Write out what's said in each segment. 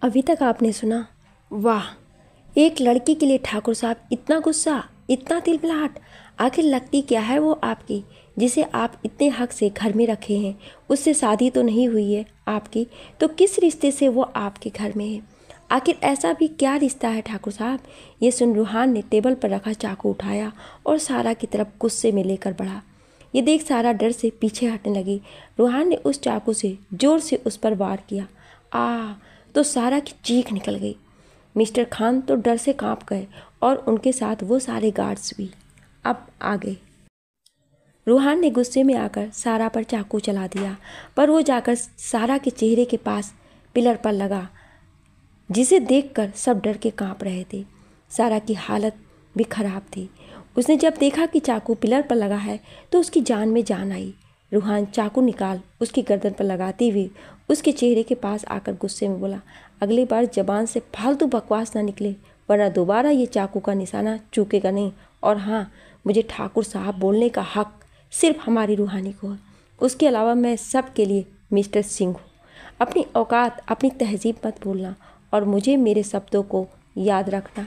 अभी तक आपने सुना। वाह, एक लड़की के लिए ठाकुर साहब इतना गुस्सा, इतना तिलमिलाहट। आखिर लगती क्या है वो आपकी, जिसे आप इतने हक से घर में रखे हैं। उससे शादी तो नहीं हुई है आपकी, तो किस रिश्ते से वो आपके घर में है? आखिर ऐसा भी क्या रिश्ता है ठाकुर साहब? ये सुन रूहान ने टेबल पर रखा चाकू उठाया और सारा की तरफ गुस्से में लेकर बढ़ा। ये देख सारा डर से पीछे हटने लगी। रूहान ने उस चाकू से जोर से उस पर वार किया। तो सारा की चीख निकल गई। मिस्टर खान तो डर से कांप गए और उनके साथ वो सारे गार्ड्स भी। अब आ गए। रूहान ने गुस्से में आकर सारा पर चाकू चला दिया, पर वो जाकर सारा के चेहरे के पास पिलर पर लगा, जिसे देखकर सब डर के कांप रहे थे। सारा की हालत भी खराब थी। उसने जब देखा कि चाकू पिलर पर लगा है तो उसकी जान में जान आई। रूहान चाकू निकाल उसकी गर्दन पर लगाते हुए उसके चेहरे के पास आकर गुस्से में बोला, अगली बार जबान से फालतू बकवास ना निकले, वरना दोबारा ये चाकू का निशाना चूकेगा नहीं। और हाँ, मुझे ठाकुर साहब बोलने का हक सिर्फ हमारी रूहानी को है। उसके अलावा मैं सब के लिए मिस्टर सिंह हूँ। अपनी औकात, अपनी तहजीब मत भूलना और मुझे मेरे शब्दों को याद रखना।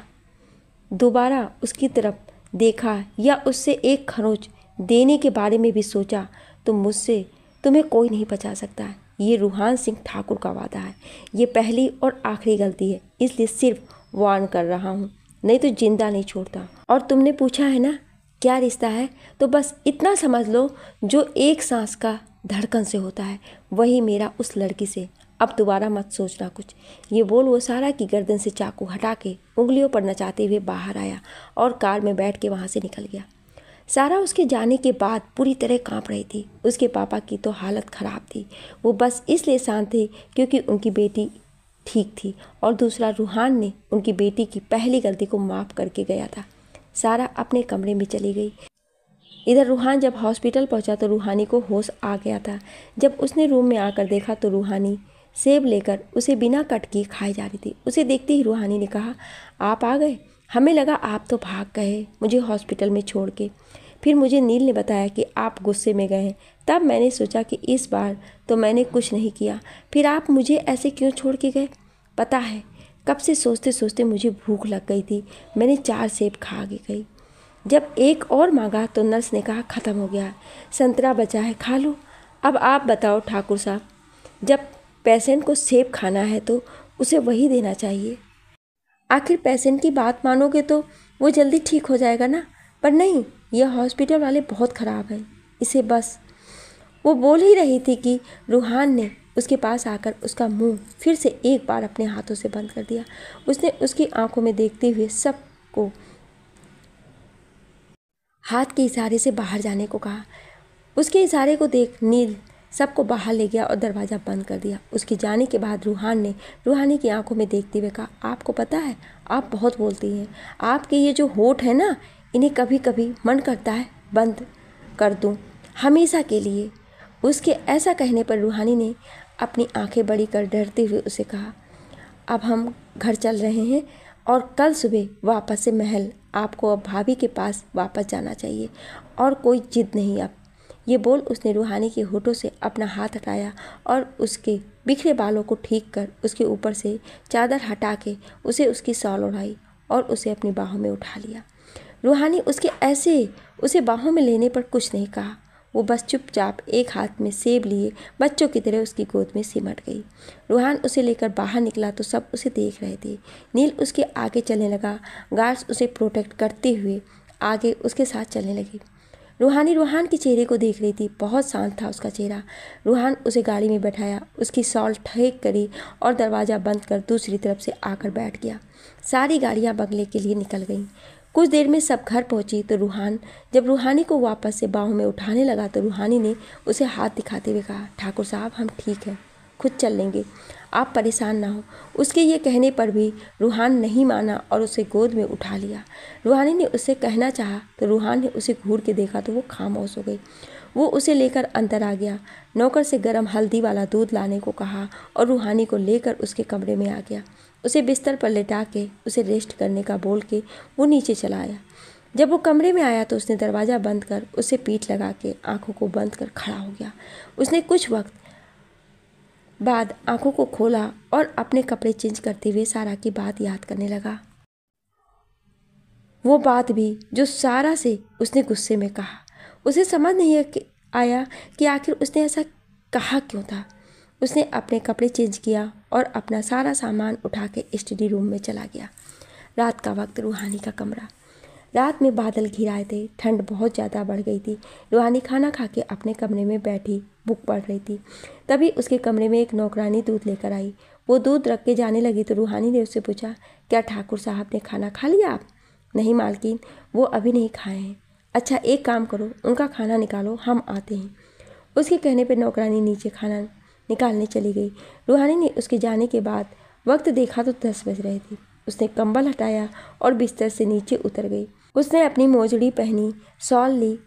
दोबारा उसकी तरफ देखा या उससे एक खरोंच देने के बारे में भी सोचा तो मुझसे तुम्हें कोई नहीं बचा सकता है। ये रूहान सिंह ठाकुर का वादा है। ये पहली और आखिरी गलती है, इसलिए सिर्फ वार्न कर रहा हूँ, नहीं तो जिंदा नहीं छोड़ता। और तुमने पूछा है ना क्या रिश्ता है, तो बस इतना समझ लो, जो एक सांस का धड़कन से होता है वही मेरा उस लड़की से। अब दोबारा मत सोचना कुछ। ये बोल वो सारा की गर्दन से चाकू हटा के उंगलियों पर नचाते हुए बाहर आया और कार में बैठ के वहाँ से निकल गया। सारा उसके जाने के बाद पूरी तरह कांप रही थी। उसके पापा की तो हालत ख़राब थी। वो बस इसलिए शांत थे क्योंकि उनकी बेटी ठीक थी और दूसरा रूहान ने उनकी बेटी की पहली गलती को माफ़ करके गया था। सारा अपने कमरे में चली गई। इधर रूहान जब हॉस्पिटल पहुंचा तो रूहानी को होश आ गया था। जब उसने रूम में आकर देखा तो रूहानी सेब लेकर उसे बिना कट किए खाई जा रही थी। उसे देखते ही रूहानी ने कहा, आप आ गए? हमें लगा आप तो भाग गए मुझे हॉस्पिटल में छोड़ के। फिर मुझे नील ने बताया कि आप गुस्से में गए हैं। तब मैंने सोचा कि इस बार तो मैंने कुछ नहीं किया। फिर आप मुझे ऐसे क्यों छोड़ के गए? पता है, कब से सोचते सोचते मुझे भूख लग गई थी। मैंने 4 सेब खा गई। जब एक और मांगा तो नर्स ने कहा ख़त्म हो गया, संतरा बचा है, खा लो। अब आप बताओ ठाकुर साहब, जब पेशेंट को सेब खाना है तो उसे वही देना चाहिए। आखिर पेशेंट की बात मानोगे तो वो जल्दी ठीक हो जाएगा ना। पर नहीं, यह हॉस्पिटल वाले बहुत ख़राब हैं, इसे बस। वो बोल ही रही थी कि रूहान ने उसके पास आकर उसका मुंह फिर से एक बार अपने हाथों से बंद कर दिया। उसने उसकी आंखों में देखते हुए सबको हाथ के इशारे से बाहर जाने को कहा। उसके इशारे को देख नील सबको बाहर ले गया और दरवाज़ा बंद कर दिया। उसके जाने के बाद रूहान ने रूहानी की आंखों में देखते हुए कहा, आपको पता है आप बहुत बोलती हैं। आपके ये जो होठ है ना, इन्हें कभी कभी मन करता है बंद कर दूं हमेशा के लिए। उसके ऐसा कहने पर रूहानी ने अपनी आंखें बड़ी कर डरते हुए उसे कहा, अब हम घर चल रहे हैं और कल सुबह वापस से महल। आपको अब भाभी के पास वापस जाना चाहिए और कोई जिद नहीं अब। ये बोल उसने रूहानी के होठों से अपना हाथ हटाया और उसके बिखरे बालों को ठीक कर उसके ऊपर से चादर हटा के उसे उसकी शॉल ओढ़ाई और उसे अपनी बाहों में उठा लिया। रूहानी उसके ऐसे उसे बाहों में लेने पर कुछ नहीं कहा। वो बस चुपचाप एक हाथ में सेब लिए बच्चों की तरह उसकी गोद में सिमट गई। रूहान उसे लेकर बाहर निकला तो सब उसे देख रहे थे। नील उसके आगे चलने लगा। गार्ड्स उसे प्रोटेक्ट करते हुए आगे उसके साथ चलने लगे। रूहान के चेहरे को देख रही थी। बहुत शांत था उसका चेहरा। रूहान उसे गाड़ी में बैठाया, उसकी शॉल ठीक करी और दरवाज़ा बंद कर दूसरी तरफ से आकर बैठ गया। सारी गाड़ियाँ बंगले के लिए निकल गईं। कुछ देर में सब घर पहुंची तो जब रूहानी को वापस से बाहों में उठाने लगा तो रूहानी ने उसे हाथ दिखाते हुए कहा, ठाकुर साहब हम ठीक हैं, खुद चल लेंगे, आप परेशान ना हो। उसके ये कहने पर भी रूहान नहीं माना और उसे गोद में उठा लिया। रूहानी ने उससे कहना चाहा तो रूहान ने उसे घूर के देखा तो वो खामोश हो गई। वो उसे लेकर अंदर आ गया। नौकर से गर्म हल्दी वाला दूध लाने को कहा और रूहानी को लेकर उसके कमरे में आ गया। उसे बिस्तर पर लेटा के उसे रेस्ट करने का बोल के वो नीचे चला आया। जब वो कमरे में आया तो उसने दरवाज़ा बंद कर उसे पीठ लगा के आंखों को बंद कर खड़ा हो गया। उसने कुछ वक्त बाद आंखों को खोला और अपने कपड़े चेंज करते हुए सारा की बात याद करने लगा। वो बात भी जो सारा से उसने गुस्से में कहा। उसे समझ नहीं आया कि आखिर उसने ऐसा कहा क्यों था। उसने अपने कपड़े चेंज किया और अपना सारा सामान उठा के स्टडी रूम में चला गया। रात का वक्त, रूहानी का कमरा। रात में बादल घिर आए थे, ठंड बहुत ज़्यादा बढ़ गई थी। रूहानी खाना खा के अपने कमरे में बैठी बुक पढ़ रही थी। तभी उसके कमरे में एक नौकरानी दूध लेकर आई। वो दूध रख के जाने लगी तो रूहानी ने उससे पूछा, क्या ठाकुर साहब ने खाना खा लिया? आप? नहीं मालकिन, वो अभी नहीं खाए हैं। अच्छा, एक काम करो, उनका खाना निकालो, हम आते हैं। उसके कहने पर नौकरानी नीचे खाना निकालने चली गई। रूहानी ने उसके जाने के बाद वक्त देखा तो 10 बज रहे थे। उसने कंबल हटाया और बिस्तर से नीचे उतर गई। उसने अपनी मोजड़ी पहनी, शॉल ली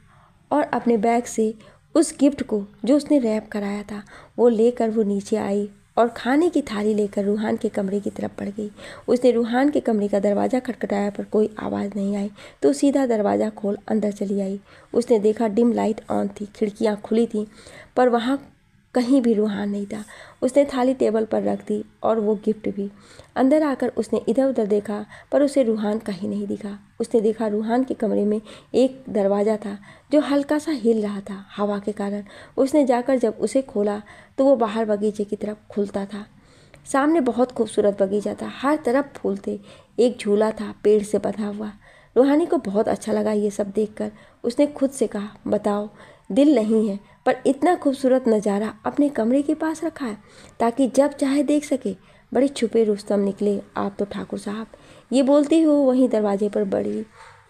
और अपने बैग से उस गिफ्ट को जो उसने रैप कराया था वो लेकर वो नीचे आई और खाने की थाली लेकर रूहान के कमरे की तरफ बढ़ गई। उसने रूहान के कमरे का दरवाज़ा खटखटाया पर कोई आवाज़ नहीं आई तो सीधा दरवाज़ा खोल अंदर चली आई। उसने देखा डिम लाइट ऑन थी, खिड़कियाँ खुली थीं पर वहाँ कहीं भी रूहान नहीं था। उसने थाली टेबल पर रख दी और वो गिफ्ट भी। अंदर आकर उसने इधर उधर देखा पर उसे रूहान कहीं नहीं दिखा। उसने देखा रूहान के कमरे में एक दरवाज़ा था जो हल्का सा हिल रहा था हवा के कारण। उसने जाकर जब उसे खोला तो वो बाहर बगीचे की तरफ खुलता था। सामने बहुत खूबसूरत बगीचा था, हर तरफ फूल थे। एक झूला था पेड़ से बंधा हुआ। रूहानी को बहुत अच्छा लगा ये सब देखकर। उसने खुद से कहा, बताओ, दिल नहीं है पर इतना खूबसूरत नज़ारा अपने कमरे के पास रखा है ताकि जब चाहे देख सके। बड़े छुपे रुस्तम निकले आप तो ठाकुर साहब। ये बोलती हो वहीं दरवाजे पर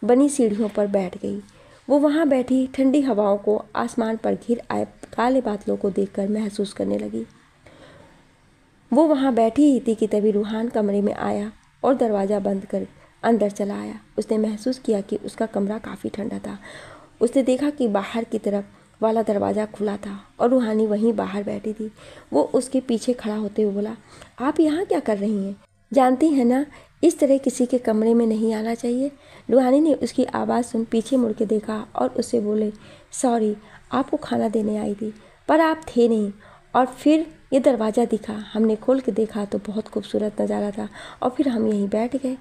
बनी सीढ़ियों पर बैठ गई। वो वहाँ बैठी ठंडी हवाओं को, आसमान पर घिर आए काले बादलों को देखकर महसूस करने लगी। वो वहाँ बैठी ही थी कि तभी रूहान कमरे में आया और दरवाज़ा बंद कर अंदर चला आया। उसने महसूस किया कि उसका कमरा काफ़ी ठंडा था। उसने देखा कि बाहर की तरफ वाला दरवाज़ा खुला था और रूहानी वहीं बाहर बैठी थी। वो उसके पीछे खड़ा होते हुए बोला, आप यहाँ क्या कर रही हैं? जानती हैं ना, इस तरह किसी के कमरे में नहीं आना चाहिए। रूहानी ने उसकी आवाज़ सुन पीछे मुड़ के देखा और उससे बोले, सॉरी, आपको खाना देने आई थी पर आप थे नहीं। और फिर ये दरवाज़ा दिखा, हमने खोल के देखा तो बहुत खूबसूरत नज़ारा था और फिर हम यहीं बैठ गए।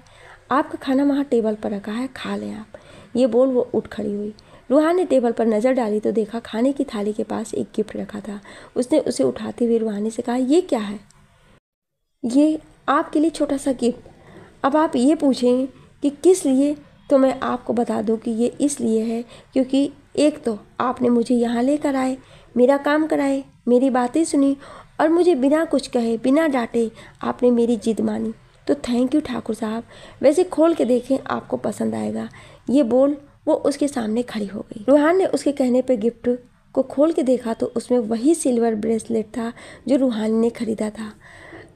आपका खाना वहाँ टेबल पर रखा है, खा लें आप। ये बोल वो उठ खड़ी हुई। रूहान ने टेबल पर नज़र डाली तो देखा खाने की थाली के पास एक गिफ्ट रखा था। उसने उसे उठाते हुए रूहानी से कहा, ये क्या है? ये आपके लिए छोटा सा गिफ्ट। अब आप ये पूछें कि किस लिए, तो मैं आपको बता दूं कि ये इसलिए है क्योंकि एक तो आपने मुझे यहाँ लेकर आए, मेरा काम कराए, मेरी बातें सुनी और मुझे बिना कुछ कहे, बिना डांटे आपने मेरी जिद मानी। तो थैंक यू ठाकुर साहब। वैसे खोल के देखें, आपको पसंद आएगा। ये बोल वो उसके सामने खड़ी हो गई। रूहान ने उसके कहने पर गिफ्ट को खोल के देखा तो उसमें वही सिल्वर ब्रेसलेट था जो रूहानी ने खरीदा था।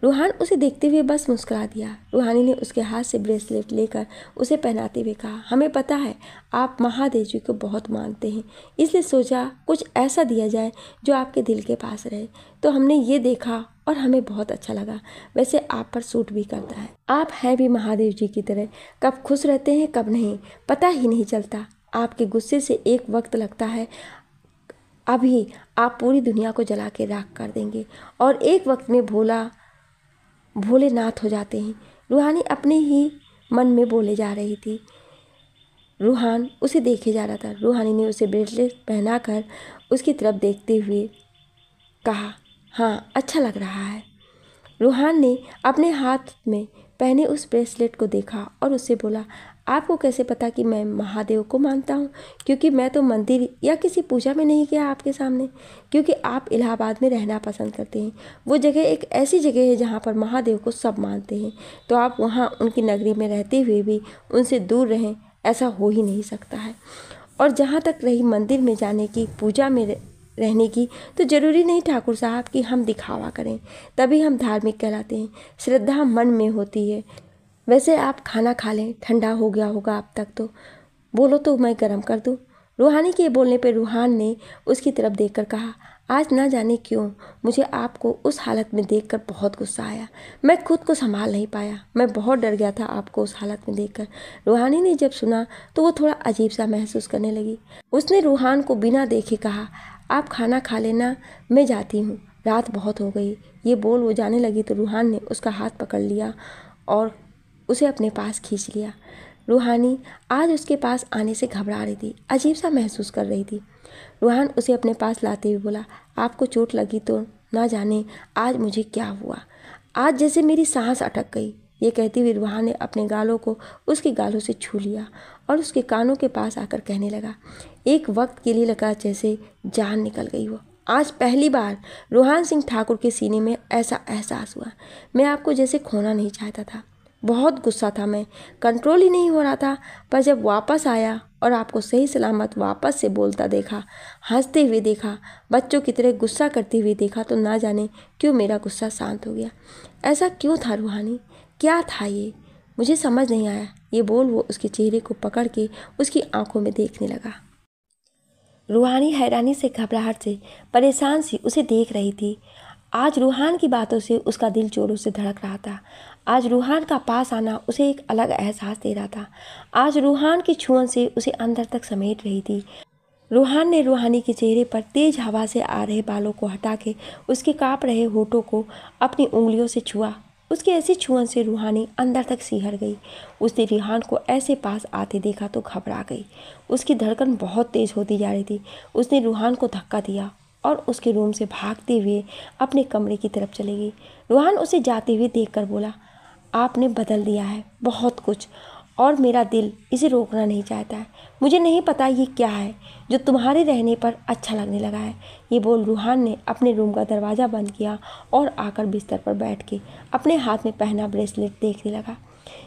रूहान उसे देखते हुए बस मुस्कुरा दिया। रूहानी ने उसके हाथ से ब्रेसलेट लेकर उसे पहनाते हुए कहा, हमें पता है आप महादेव जी को बहुत मानते हैं, इसलिए सोचा कुछ ऐसा दिया जाए जो आपके दिल के पास रहे। तो हमने ये देखा और हमें बहुत अच्छा लगा। वैसे आप पर सूट भी करता है। आप हैं भी महादेव जी की तरह, कब खुश रहते हैं कब नहीं पता ही नहीं चलता। आपके गुस्से से एक वक्त लगता है अभी आप पूरी दुनिया को जला के राख कर देंगे और एक वक्त में भोलेनाथ हो जाते हैं। रूहानी अपने ही मन में बोले जा रही थी। रूहान उसे देखे जा रहा था। रूहानी ने उसे ब्रेसलेट पहनाकर उसकी तरफ देखते हुए कहा, हाँ अच्छा लग रहा है। रूहान ने अपने हाथ में पहने उस ब्रेसलेट को देखा और उससे बोला, आपको कैसे पता कि मैं महादेव को मानता हूँ? क्योंकि मैं तो मंदिर या किसी पूजा में नहीं गया आपके सामने, क्योंकि आप इलाहाबाद में रहना पसंद करते हैं। वो जगह एक ऐसी जगह है जहाँ पर महादेव को सब मानते हैं, तो आप वहाँ उनकी नगरी में रहते हुए भी उनसे दूर रहें, ऐसा हो ही नहीं सकता है। और जहाँ तक रही मंदिर में जाने की, पूजा में रहने की, तो ज़रूरी नहीं ठाकुर साहब कि हम दिखावा करें, तभी हम धार्मिक कहलाते हैं। श्रद्धा मन में होती है। वैसे आप खाना खा लें, ठंडा हो गया होगा अब तक तो, बोलो तो मैं गरम कर दूं। रूहानी के बोलने पर रूहान ने उसकी तरफ देखकर कहा, आज ना जाने क्यों मुझे आपको उस हालत में देखकर बहुत गुस्सा आया। मैं खुद को संभाल नहीं पाया, मैं बहुत डर गया था आपको उस हालत में देखकर। रूहानी ने जब सुना तो वो थोड़ा अजीब सा महसूस करने लगी। उसने रूहान को बिना देखे कहा, आप खाना खा लेना, मैं जाती हूँ, रात बहुत हो गई। ये बोल वो जाने लगी तो रूहान ने उसका हाथ पकड़ लिया और उसे अपने पास खींच लिया। रूहानी आज उसके पास आने से घबरा रही थी, अजीब सा महसूस कर रही थी। रूहान उसे अपने पास लाते हुए बोला, आपको चोट लगी तो ना जाने आज मुझे क्या हुआ, आज जैसे मेरी सांस अटक गई। ये कहती हुई रूहान ने अपने गालों को उसके गालों से छू लिया और उसके कानों के पास आकर कहने लगा। एक वक्त के लिए लगा जैसे जान निकल गई हो। आज पहली बार रूहान सिंह ठाकुर के सीने में ऐसा एहसास हुआ। मैं आपको जैसे खोना नहीं चाहता था। बहुत गुस्सा था, मैं कंट्रोल ही नहीं हो रहा था। पर जब वापस आया और आपको सही सलामत वापस से बोलता देखा, हंसते हुए देखा, बच्चों की तरह गुस्सा करते हुए देखा, तो ना जाने क्यों मेरा गुस्सा शांत हो गया। ऐसा क्यों था रूहानी, क्या था ये, मुझे समझ नहीं आया। ये बोल वो उसके चेहरे को पकड़ के उसकी आंखों में देखने लगा। रूहानी हैरानी से, घबराहट से, परेशान सी उसे देख रही थी। आज रूहान की बातों से उसका दिल जोरों से धड़क रहा था। आज रूहान का पास आना उसे एक अलग एहसास दे रहा था। आज रूहान की छुअन से उसे अंदर तक समेट रही थी। रूहान ने रूहानी के चेहरे पर तेज हवा से आ रहे बालों को हटा के उसके काँप रहे होठों को अपनी उंगलियों से छुआ। उसकी ऐसी छुअन से रूहानी अंदर तक सिहर गई। उसने रिहान को ऐसे पास आते देखा तो घबरा गई। उसकी धड़कन बहुत तेज होती जा रही थी। उसने रूहान को धक्का दिया और उसके रूम से भागते हुए अपने कमरे की तरफ चली गई। रूहान उसे जाते हुए देखकर बोला, आपने बदल दिया है बहुत कुछ, और मेरा दिल इसे रोकना नहीं चाहता है। मुझे नहीं पता ये क्या है जो तुम्हारे रहने पर अच्छा लगने लगा है। ये बोल रूहान ने अपने रूम का दरवाज़ा बंद किया और आकर बिस्तर पर बैठ के अपने हाथ में पहना ब्रेसलेट देखने लगा।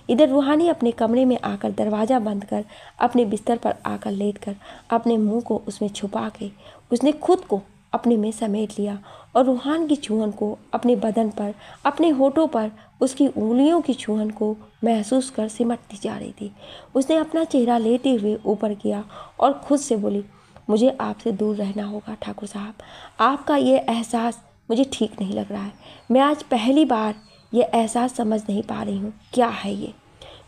इधर रूहानी अपने कमरे में आकर दरवाज़ा बंद कर अपने बिस्तर पर आकर लेटकर अपने मुंह को उसमें छुपा के उसने खुद को अपने में समेट लिया और रूहान की छुअन को अपने बदन पर, अपने होठों पर, उसकी उंगलियों की छुअन को महसूस कर सिमटती जा रही थी। उसने अपना चेहरा लेटे हुए ऊपर किया और खुद से बोली, मुझे आपसे दूर रहना होगा ठाकुर साहब। आपका ये एहसास मुझे ठीक नहीं लग रहा है। मैं आज पहली बार ये एहसास समझ नहीं पा रही हूँ। क्या है ये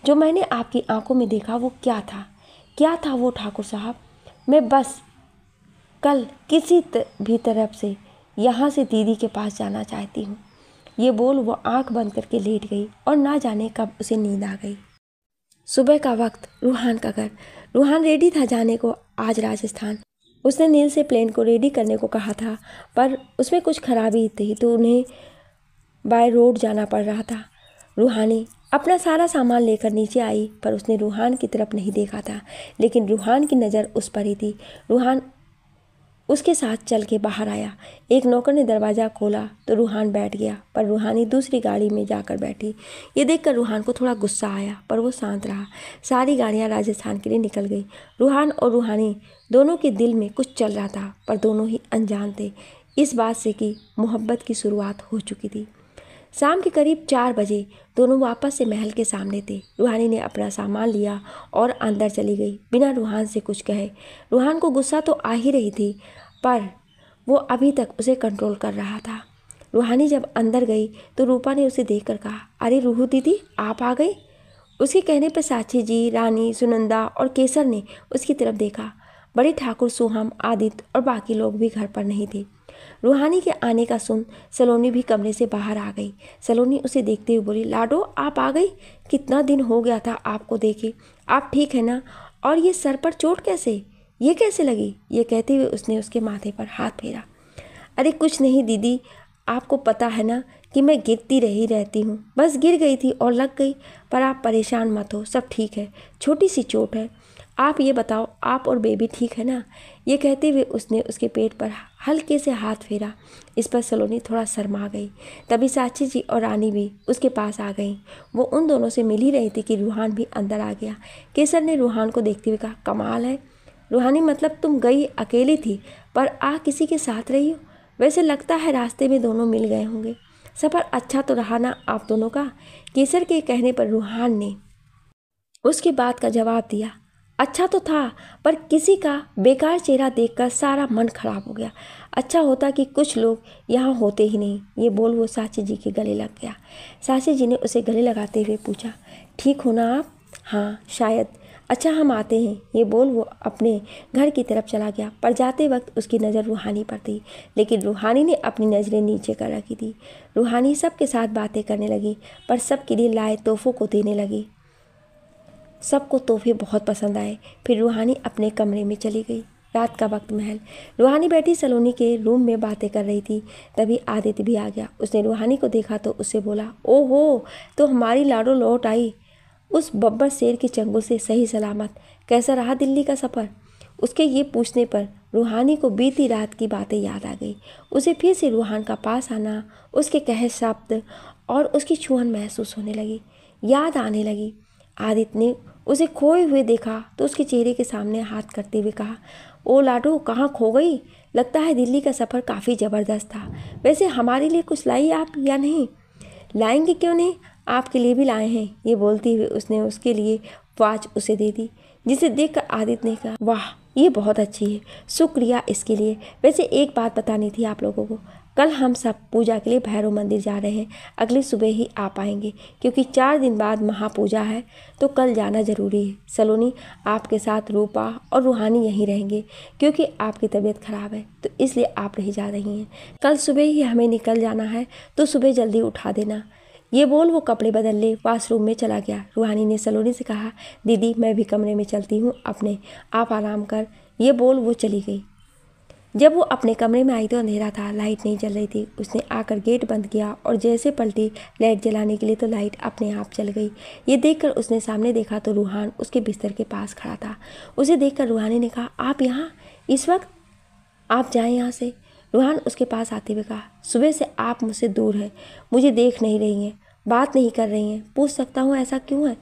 जो मैंने आपकी आंखों में देखा, वो क्या था, क्या था वो ठाकुर साहब। मैं बस कल किसी भी तरफ से यहाँ से दीदी के पास जाना चाहती हूँ। ये बोल वो आंख बंद करके लेट गई और ना जाने कब उसे नींद आ गई। सुबह का वक्त, रूहान का घर। रूहान रेडी था जाने को आज राजस्थान। उसने नील से प्लेन को रेडी करने को कहा था, पर उसमें कुछ खराबी थी तो उन्हें बाय रोड जाना पड़ रहा था। रूहानी अपना सारा सामान लेकर नीचे आई, पर उसने रूहान की तरफ नहीं देखा था, लेकिन रूहान की नज़र उस पर ही थी। रूहान उसके साथ चल के बाहर आया। एक नौकर ने दरवाज़ा खोला तो रूहान बैठ गया, पर रूहानी दूसरी गाड़ी में जाकर बैठी। ये देखकर रूहान को थोड़ा गुस्सा आया, पर वो शांत रहा। सारी गाड़ियाँ राजस्थान के लिए निकल गई। रूहान और रूहानी दोनों के दिल में कुछ चल रहा था, पर दोनों ही अनजान थे इस बात से कि मोहब्बत की शुरुआत हो चुकी थी। शाम के करीब 4 बजे दोनों वापस से महल के सामने थे। रूहानी ने अपना सामान लिया और अंदर चली गई बिना रूहान से कुछ कहे। रूहान को गुस्सा तो आ ही रही थी, पर वो अभी तक उसे कंट्रोल कर रहा था। रूहानी जब अंदर गई तो रूपा ने उसे देखकर कहा, अरे रूहू दीदी, आप आ गई। उसके कहने पर साक्षी जी, रानी, सुनंदा और केसर ने उसकी तरफ देखा। बड़े ठाकुर, सोहम, आदित्य और बाकी लोग भी घर पर नहीं थे। रूहानी के आने का सुन सलोनी भी कमरे से बाहर आ गई। सलोनी उसे देखते हुए बोली, लाडो आप आ गई, कितना दिन हो गया था आपको देखे, आप ठीक है ना? और ये सर पर चोट कैसे, ये कैसे लगी? ये कहते हुए उसने उसके माथे पर हाथ फेरा। अरे कुछ नहीं दीदी, आपको पता है ना कि मैं गिरती रही रहती हूँ, बस गिर गई थी और लग गई। पर आप परेशान मत हो, सब ठीक है, छोटी सी चोट है। आप ये बताओ, आप और बेबी ठीक है ना? ये कहते हुए उसने उसके पेट पर हल्के से हाथ फेरा। इस पर सलोनी थोड़ा शर्मा गई। तभी साक्षी जी और रानी भी उसके पास आ गईं। वो उन दोनों से मिल ही रही थी कि रूहान भी अंदर आ गया। केसर ने रूहान को देखते हुए कहा, कमाल है रूहानी, मतलब तुम गई अकेली थी पर आ किसी के साथ रही हो। वैसे लगता है रास्ते में दोनों मिल गए होंगे। सफ़र अच्छा तो रहा ना आप दोनों का? केसर के कहने पर रूहान ने उसकी बात का जवाब दिया, अच्छा तो था, पर किसी का बेकार चेहरा देखकर सारा मन खराब हो गया। अच्छा होता कि कुछ लोग यहाँ होते ही नहीं। ये बोल वो साक्षी जी के गले लग गया। साक्षी जी ने उसे गले लगाते हुए पूछा, ठीक हो ना आप? हाँ शायद। अच्छा हम आते हैं, ये बोल वो अपने घर की तरफ चला गया। पर जाते वक्त उसकी नज़र रूहानी पर थी, लेकिन रूहानी ने अपनी नज़रें नीचे कर रखी थी। रूहानी सबके साथ बातें करने लगी, पर सबके लिए लाए तोहफों को देने लगी। सबको तोहफे बहुत पसंद आए। फिर रूहानी अपने कमरे में चली गई। रात का वक्त महल। रूहानी बैठी सलोनी के रूम में बातें कर रही थी। तभी आदित्य भी आ गया। उसने रूहानी को देखा तो उससे बोला, ओहो, तो हमारी लाडो लौट आई उस बब्बर शेर के चंगुल से सही सलामत। कैसा रहा दिल्ली का सफ़र? उसके ये पूछने पर रूहानी को बीती रात की बातें याद आ गई। उसे फिर से रूहान का पास आना, उसके कहे शब्द और उसकी छुअन महसूस होने लगी, याद आने लगी। आदित्य ने उसे खोए हुए देखा तो उसके चेहरे के सामने हाथ करते हुए कहा, ओ लाडो, कहाँ खो गई? लगता है दिल्ली का सफ़र काफ़ी ज़बरदस्त था। वैसे हमारे लिए कुछ लाई आप या नहीं? लाएंगे क्यों नहीं, आपके लिए भी लाए हैं। ये बोलती हुए उसने उसके लिए वॉच उसे दे दी, जिसे देखकर आदित्य ने कहा, वाह, ये बहुत अच्छी है, शुक्रिया इसके लिए। वैसे एक बात बतानी थी आप लोगों को, कल हम सब पूजा के लिए भैरव मंदिर जा रहे हैं। अगली सुबह ही आ पाएंगे क्योंकि 4 दिन बाद महापूजा है, तो कल जाना ज़रूरी है। सलोनी, आपके साथ रूपा और रूहानी यहीं रहेंगे क्योंकि आपकी तबीयत ख़राब है, तो इसलिए आप नहीं जा रही हैं। कल सुबह ही हमें निकल जाना है, तो सुबह जल्दी उठा देना। ये बोल वो कपड़े बदल ले वॉशरूम में चला गया। रूहानी ने सलोनी से कहा, दीदी मैं भी कमरे में चलती हूँ अपने, आप आराम कर। ये बोल वो चली गई। जब वो अपने कमरे में आई तो अंधेरा था, लाइट नहीं जल रही थी। उसने आकर गेट बंद किया और जैसे पलटी लाइट जलाने के लिए तो लाइट अपने आप चल गई। ये देखकर उसने सामने देखा तो रूहान उसके बिस्तर के पास खड़ा था। उसे देखकर रूहानी ने कहा, आप यहाँ इस वक्त? आप जाएं यहाँ से। रूहान उसके पास आते हुए कहा, सुबह से आप मुझसे दूर हैं, मुझे देख नहीं रही हैं, बात नहीं कर रही हैं। पूछ सकता हूँ ऐसा क्यों है?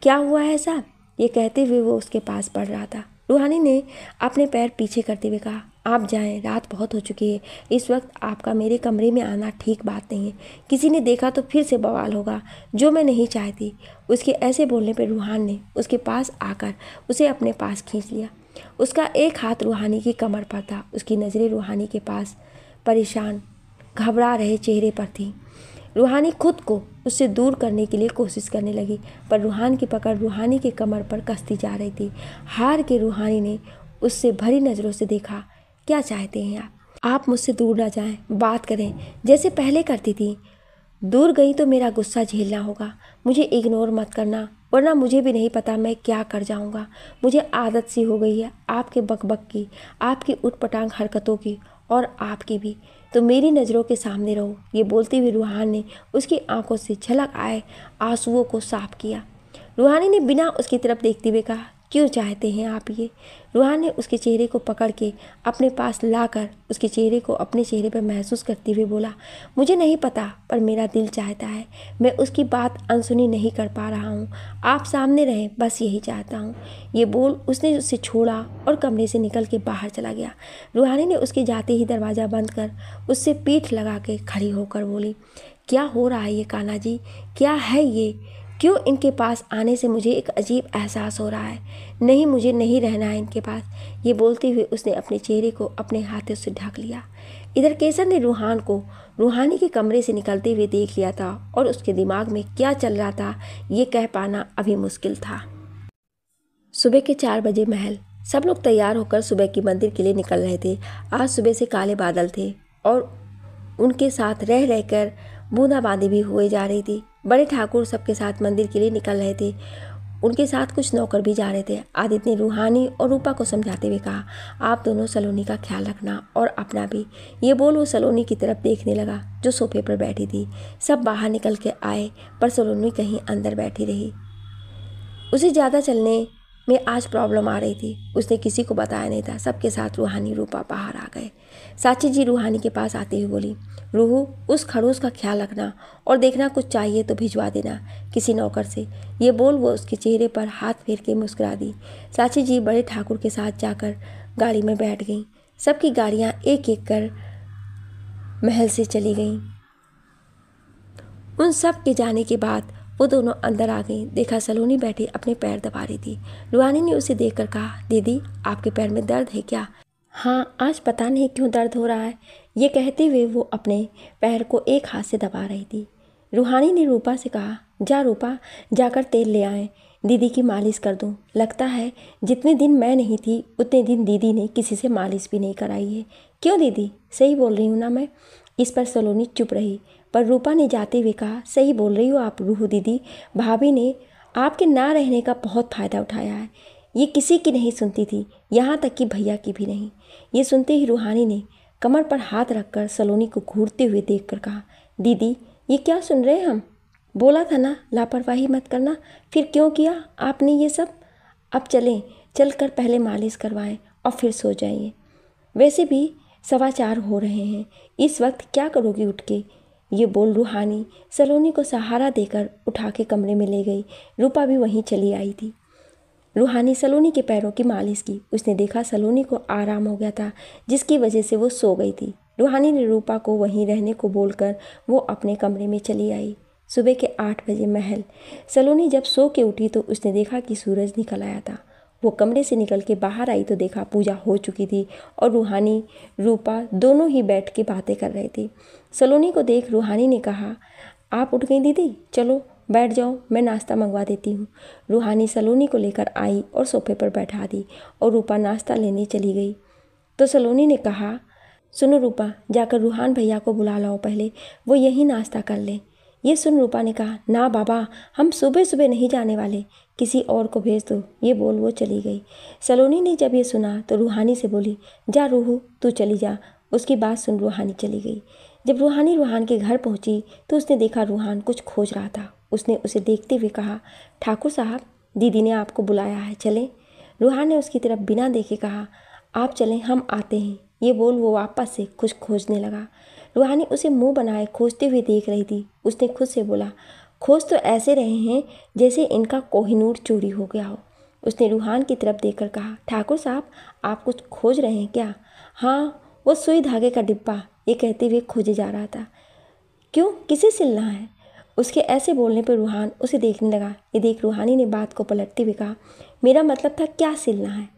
क्या हुआ है ऐसा? ये कहते हुए वो उसके पास पड़ रहा था। रूहानी ने अपने पैर पीछे करते हुए कहा, आप जाएं, रात बहुत हो चुकी है। इस वक्त आपका मेरे कमरे में आना ठीक बात नहीं है। किसी ने देखा तो फिर से बवाल होगा, जो मैं नहीं चाहती। उसके ऐसे बोलने पर रूहान ने उसके पास आकर उसे अपने पास खींच लिया। उसका एक हाथ रूहानी की कमर पर था। उसकी नज़रें रूहानी के पास परेशान, घबरा रहे चेहरे पर थी। रूहानी खुद को उससे दूर करने के लिए कोशिश करने लगी, पर रूहान की पकड़ रूहानी के कमर पर कसती जा रही थी। हार के रूहानी ने उससे भरी नज़रों से देखा, क्या चाहते हैं आप मुझसे दूर ना जाएं, बात करें जैसे पहले करती थी। दूर गई तो मेरा गुस्सा झेलना होगा, मुझे इग्नोर मत करना, वरना मुझे भी नहीं पता मैं क्या कर जाऊंगा। मुझे आदत सी हो गई है आपके बकबक की, आपकी उटपटांग हरकतों की, और आपकी भी, तो मेरी नज़रों के सामने रहो। ये बोलती हुई रूहान ने उसकी आंखों से झलक आए आंसुओं को साफ किया। रूहानी ने बिना उसकी तरफ देखते हुए कहा, क्यों चाहते हैं आप ये? रूहान ने उसके चेहरे को पकड़ के अपने पास लाकर उसके चेहरे को अपने चेहरे पर महसूस करते हुए बोला, मुझे नहीं पता, पर मेरा दिल चाहता है। मैं उसकी बात अनसुनी नहीं कर पा रहा हूँ। आप सामने रहें, बस यही चाहता हूँ। ये बोल उसने उसे छोड़ा और कमरे से निकल के बाहर चला गया। रूहानी ने उसके जाते ही दरवाज़ा बंद कर उससे पीठ लगा के खड़ी होकर बोली, क्या हो रहा है ये कान्हा जी? क्या है ये? क्यों इनके पास आने से मुझे एक अजीब एहसास हो रहा है। नहीं, मुझे नहीं रहना है इनके पास। ये बोलते हुए उसने अपने चेहरे को अपने हाथों से ढक लिया। इधर केसर ने रूहान को रूहानी के कमरे से निकलते हुए देख लिया था, और उसके दिमाग में क्या चल रहा था ये कह पाना अभी मुश्किल था। सुबह के 4 बजे महल। सब लोग तैयार होकर सुबह की मंदिर के लिए निकल रहे थे। आज सुबह से काले बादल थे और उनके साथ रह रहकर बूंदाबांदी भी हुए जा रही थी। बड़े ठाकुर सबके साथ मंदिर के लिए निकल रहे थे। उनके साथ कुछ नौकर भी जा रहे थे। आदित्य ने रूहानी और रूपा को समझाते हुए कहा, आप दोनों सलोनी का ख्याल रखना और अपना भी। ये बोल वो सलोनी की तरफ देखने लगा जो सोफे पर बैठी थी। सब बाहर निकल के आए, पर सलोनी कहीं अंदर बैठी रही। उसे ज़्यादा चलने में आज प्रॉब्लम आ रही थी। उसने किसी को बताया नहीं था। सबके साथ रूहानी रूपा बाहर आ गए। साची जी रूहानी के पास आते हुए बोली, रूहू, उस खड़ूस का ख्याल रखना और देखना कुछ चाहिए तो भिजवा देना किसी नौकर से। ये बोल वो उसके चेहरे पर हाथ फेर के मुस्कुरा दी। साची जी बड़े ठाकुर के साथ जाकर गाड़ी में बैठ गईं। सबकी गाड़ियाँ एक एक कर महल से चली गईं। उन सब के जाने के बाद वो दोनों अंदर आ गईं। देखा सलोनी बैठी अपने पैर दबा रही थी। रूहानी ने उसे देखकर कहा, दीदी आपके पैर में दर्द है क्या? हाँ, आज पता नहीं क्यों दर्द हो रहा है। ये कहते हुए वो अपने पैर को एक हाथ से दबा रही थी। रूहानी ने रूपा से कहा, जा रूपा, जाकर तेल ले आए। दीदी की मालिश कर दूं। लगता है जितने दिन मैं नहीं थी उतने दिन दीदी ने किसी से मालिश भी नहीं कराई है। क्यों दीदी, सही बोल रही हूँ ना मैं? इस पर सलोनी चुप रही, पर रूपा ने जाते हुए कहा, सही बोल रही हो आप रूहू दीदी। भाभी ने आपके ना रहने का बहुत फ़ायदा उठाया है। ये किसी की नहीं सुनती थी, यहाँ तक कि भैया की भी नहीं। ये सुनते ही रूहानी ने कमर पर हाथ रखकर सलोनी को घूरते हुए देखकर कहा, दीदी ये क्या सुन रहे हैं हम? बोला था ना लापरवाही मत करना, फिर क्यों किया आपने ये सब? अब चलें, चल कर पहले मालिश करवाएं और फिर सो जाइए। वैसे भी 4:15 हो रहे हैं, इस वक्त क्या करोगी उठ के? ये बोल रूहानी सलोनी को सहारा देकर उठा के कमरे में ले गई। रूपा भी वहीं चली आई थी। रूहानी सलोनी के पैरों की मालिश की। उसने देखा सलोनी को आराम हो गया था, जिसकी वजह से वो सो गई थी। रूहानी ने रूपा को वहीं रहने को बोलकर वो अपने कमरे में चली आई। सुबह के 8 बजे महल। सलोनी जब सो के उठी तो उसने देखा कि सूरज निकल आया था। वो कमरे से निकल के बाहर आई तो देखा पूजा हो चुकी थी और रूहानी रूपा दोनों ही बैठ के बातें कर रहे थे। सलोनी को देख रूहानी ने कहा, आप उठ गई दीदी, चलो बैठ जाओ, मैं नाश्ता मंगवा देती हूँ। रूहानी सलोनी को लेकर आई और सोफे पर बैठा दी और रूपा नाश्ता लेने चली गई। तो सलोनी ने कहा, सुनो रूपा, जाकर रूहान भैया को बुला लाओ पहले, वो यहीं नाश्ता कर ले। ये सुन रूपा ने कहा, ना बाबा, हम सुबह सुबह नहीं जाने वाले, किसी और को भेज दो। ये बोल वो चली गई। सलोनी ने जब ये सुना तो रूहानी से बोली, जा रूहू तू चली जा। उसकी बात सुन रूहानी चली गई। जब रूहानी रूहान के घर पहुंची तो उसने देखा रूहान कुछ खोज रहा था। उसने उसे देखते हुए कहा, ठाकुर साहब, दीदी ने आपको बुलाया है, चलें। रूहान ने उसकी तरफ बिना देखे कहा, आप चलें, हम आते हैं। ये बोल वो वापस से कुछ खोजने लगा। रूहानी उसे मुंह बनाए खोजते हुए देख रही थी। उसने खुद से बोला, खोज तो ऐसे रहे हैं जैसे इनका कोहिनूर चोरी हो गया हो। उसने रूहान की तरफ देखकर कहा, ठाकुर साहब, आप कुछ खोज रहे हैं क्या? हाँ, वो सुई धागे का डिब्बा, ये कहते हुए खोजे जा रहा था। क्यों, किसे सिलना है? उसके ऐसे बोलने पर रूहान उसे देखने लगा। ये देख रूहानी ने बात को पलटते हुए कहा, मेरा मतलब था क्या सिलना है?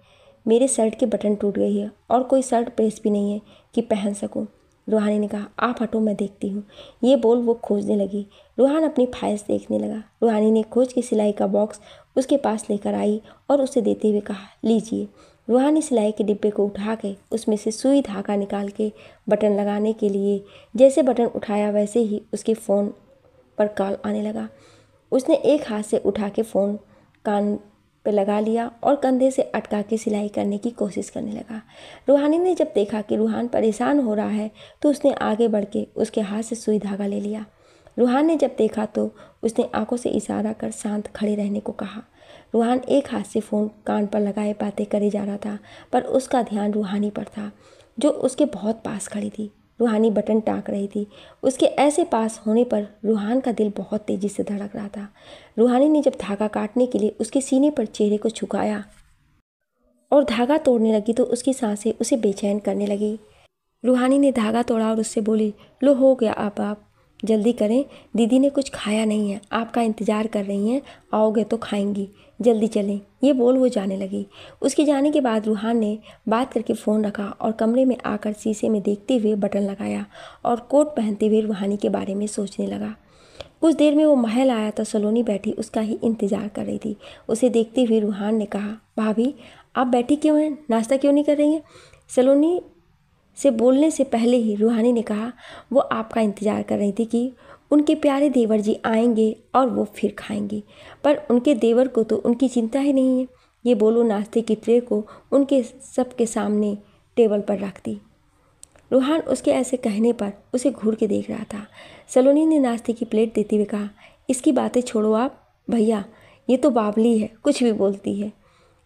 मेरे शर्ट के बटन टूट गई है और कोई शर्ट प्रेस भी नहीं है कि पहन सकूं। रूहानी ने कहा, आप हटो, मैं देखती हूँ। ये बोल वो खोजने लगी। रूहान अपनी फाइल्स देखने लगा। रूहानी ने खोज के सिलाई का बॉक्स उसके पास लेकर आई और उसे देते हुए कहा, लीजिए। रूहानी सिलाई के डिब्बे को उठा के उसमें से सुई धागा निकाल के बटन लगाने के लिए जैसे बटन उठाया वैसे ही उसके फ़ोन पर कॉल आने लगा। उसने एक हाथ से उठा के फ़ोन कान पे लगा लिया और कंधे से अटका के सिलाई करने की कोशिश करने लगा। रूहानी ने जब देखा कि रूहान परेशान हो रहा है तो उसने आगे बढ़ के उसके हाथ से सुई धागा ले लिया। रूहान ने जब देखा तो उसने आंखों से इशारा कर शांत खड़े रहने को कहा। रूहान एक हाथ से फ़ोन कान पर लगाए बातें करे जा रहा था, पर उसका ध्यान रूहानी पर था जो उसके बहुत पास खड़ी थी। रूहानी बटन टाँक रही थी। उसके ऐसे पास होने पर रूहान का दिल बहुत तेज़ी से धड़क रहा था। रूहानी ने जब धागा काटने के लिए उसके सीने पर चेहरे को झुकाया और धागा तोड़ने लगी तो उसकी सांसें उसे बेचैन करने लगी। रूहानी ने धागा तोड़ा और उससे बोली, लो हो गया, अब आप जल्दी करें, दीदी ने कुछ खाया नहीं है, आपका इंतज़ार कर रही हैं, आओगे तो खाएंगी, जल्दी चलें। ये बोल वो जाने लगी। उसके जाने के बाद रूहान ने बात करके फ़ोन रखा और कमरे में आकर शीशे में देखते हुए बटन लगाया और कोट पहनते हुए रूहानी के बारे में सोचने लगा। कुछ देर में वो महल आया तो सलोनी बैठी उसका ही इंतज़ार कर रही थी। उसे देखते हुए रूहान ने कहा, भाभी आप बैठी क्यों हैं, नाश्ता क्यों नहीं कर रही हैं? सलोनी से बोलने से पहले ही रूहानी ने कहा, वो आपका इंतज़ार कर रही थी कि उनके प्यारे देवर जी आएंगे और वो फिर खाएंगी, पर उनके देवर को तो उनकी चिंता ही नहीं है। ये बोलो नाश्ते की ट्रे को उनके सबके सामने टेबल पर रख दी। रूहान उसके ऐसे कहने पर उसे घूर के देख रहा था। सलोनी ने नाश्ते की प्लेट देते हुए कहा, इसकी बातें छोड़ो आप भैया, ये तो बावली है, कुछ भी बोलती है।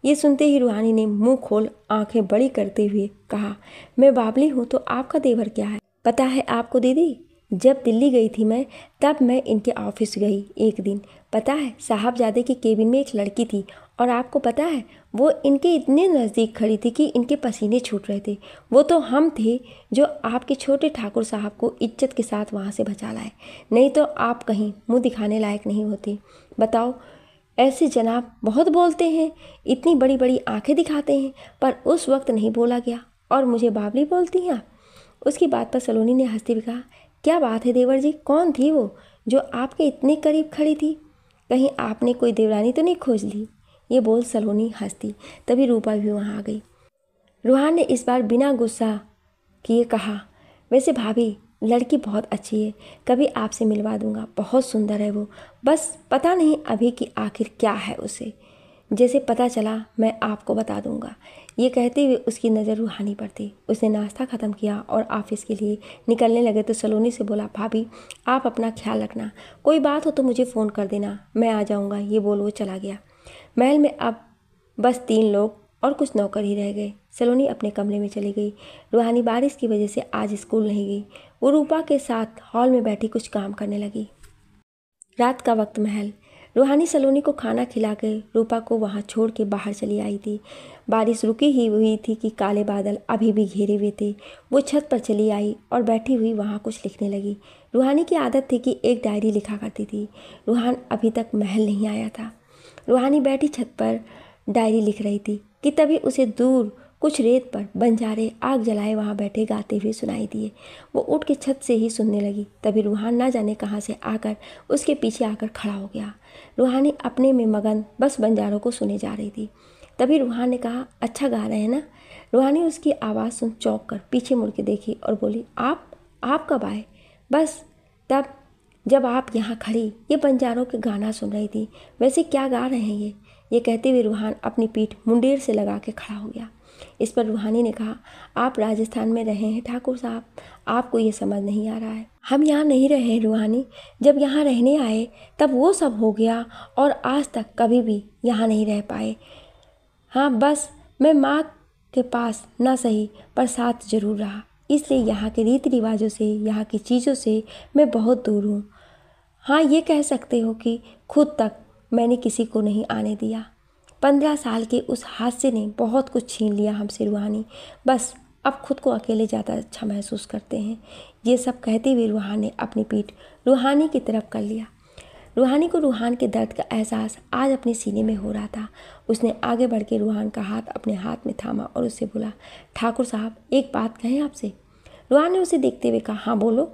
ये सुनते ही रूहानी ने मुंह खोल आंखें बड़ी करते हुए कहा, मैं बावली हूँ तो आपका देवर क्या है? पता है आपको दीदी, जब दिल्ली गई थी मैं, तब मैं इनके ऑफिस गई एक दिन। पता है साहबजादे के केबिन में एक लड़की थी और आपको पता है वो इनके इतने नज़दीक खड़ी थी कि इनके पसीने छूट रहे थे। वो तो हम थे जो आपके छोटे ठाकुर साहब को इज्जत के साथ वहाँ से बचा लाए, नहीं तो आप कहीं मुँह दिखाने लायक नहीं होती। बताओ, ऐसे जनाब बहुत बोलते हैं, इतनी बड़ी बड़ी आंखें दिखाते हैं, पर उस वक्त नहीं बोला गया और मुझे बावली बोलती हैं। उसकी बात पर सलोनी ने हंसते हुए कहा, क्या बात है देवर जी, कौन थी वो जो आपके इतने करीब खड़ी थी? कहीं आपने कोई देवरानी तो नहीं खोज ली? ये बोल सलोनी हंसती। तभी रूपा भी वहाँ आ गई। रूहान ने इस बार बिना गुस्सा किए कहा, वैसे भाभी लड़की बहुत अच्छी है, कभी आपसे मिलवा दूंगा, बहुत सुंदर है वो, बस पता नहीं अभी कि आखिर क्या है उसे, जैसे पता चला मैं आपको बता दूंगा। ये कहते हुए उसकी नज़र रूहानी पर थी। उसने नाश्ता ख़त्म किया और ऑफिस के लिए निकलने लगे तो सलोनी से बोला, भाभी आप अपना ख्याल रखना, कोई बात हो तो मुझे फ़ोन कर देना, मैं आ जाऊँगा। ये बोल वो चला गया। महल में अब बस 3 लोग और कुछ नौकर ही रह गए। सलोनी अपने कमरे में चली गई। रूहानी बारिश की वजह से आज स्कूल नहीं गई। वो रूपा के साथ हॉल में बैठी कुछ काम करने लगी। रात का वक्त महल। रूहानी सलोनी को खाना खिला कर रूपा को वहाँ छोड़ के बाहर चली आई थी। बारिश रुकी ही हुई थी कि काले बादल अभी भी घेरे हुए थे। वो छत पर चली आई और बैठी हुई वहाँ कुछ लिखने लगी। रूहानी की आदत थी कि एक डायरी लिखा करती थी। रूहान अभी तक महल नहीं आया था। रूहानी बैठी छत पर डायरी लिख रही थी कि तभी उसे दूर कुछ रेत पर बंजारे आग जलाए वहाँ बैठे गाते हुए सुनाई दिए। वो उठ के छत से ही सुनने लगी। तभी रूहान ना जाने कहाँ से आकर उसके पीछे आकर खड़ा हो गया। रूहानी अपने में मगन बस बंजारों को सुने जा रही थी। तभी रूहान ने कहा, अच्छा गा रहे हैं ना? रूहानी उसकी आवाज़ सुन चौंक कर पीछे मुड़ के देखी और बोली, आप कब आए? बस तब जब आप यहाँ खड़ी ये बंजारों के गाना सुन रही थी। वैसे क्या गा रहे हैं ये कहते हुए रूहान अपनी पीठ मुंडेर से लगा के खड़ा हो गया। इस पर रूहानी ने कहा, आप राजस्थान में रहे हैं ठाकुर साहब, आपको ये समझ नहीं आ रहा है। हम यहाँ नहीं रहे हैं रूहानी, जब यहाँ रहने आए तब वो सब हो गया और आज तक कभी भी यहाँ नहीं रह पाए। हाँ, बस मैं माँ के पास ना सही पर साथ जरूर रहा, इसलिए यहाँ के रीति रिवाजों से, यहाँ की चीज़ों से मैं बहुत दूर हूँ। हाँ, ये कह सकते हो कि खुद तक मैंने किसी को नहीं आने दिया। 15 साल के उस हादसे ने बहुत कुछ छीन लिया हमसे रूहानी, बस अब खुद को अकेले ज़्यादा अच्छा महसूस करते हैं। ये सब कहते हुए रूहान ने अपनी पीठ रूहानी की तरफ कर लिया। रूहानी को रूहान के दर्द का एहसास आज अपने सीने में हो रहा था। उसने आगे बढ़ के रूहान का हाथ अपने हाथ में थामा और उससे बोला, ठाकुर साहब एक बात कहें आपसे? रूहान ने उसे देखते हुए कहा, हाँ बोलो।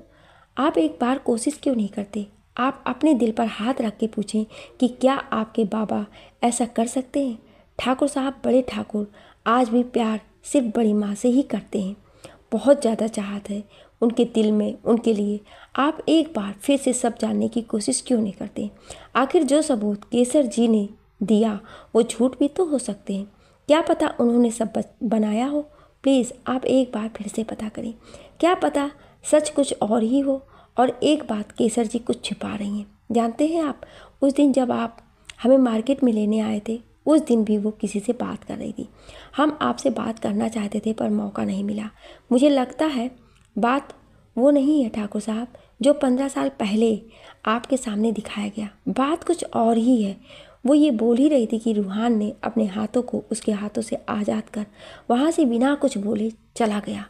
आप एक बार कोशिश क्यों नहीं करते? आप अपने दिल पर हाथ रख के पूछें कि क्या आपके बाबा ऐसा कर सकते हैं? ठाकुर साहब बड़े ठाकुर आज भी प्यार सिर्फ बड़ी माँ से ही करते हैं। बहुत ज़्यादा चाहत है उनके दिल में उनके लिए। आप एक बार फिर से सब जानने की कोशिश क्यों नहीं करते? आखिर जो सबूत केसर जी ने दिया वो झूठ भी तो हो सकते हैं। क्या पता उन्होंने सब बनाया हो। प्लीज़ आप एक बार फिर से पता करें। क्या पता सच कुछ और ही हो। और एक बात, केसर जी कुछ छिपा रही हैं। जानते हैं आप, उस दिन जब आप हमें मार्केट में लेने आए थे उस दिन भी वो किसी से बात कर रही थी। हम आपसे बात करना चाहते थे पर मौका नहीं मिला। मुझे लगता है बात वो नहीं है ठाकुर साहब जो 15 साल पहले आपके सामने दिखाया गया। बात कुछ और ही है। वो ये बोल ही रही थी कि रूहान ने अपने हाथों को उसके हाथों से आज़ाद कर वहाँ से बिना कुछ बोले चला गया।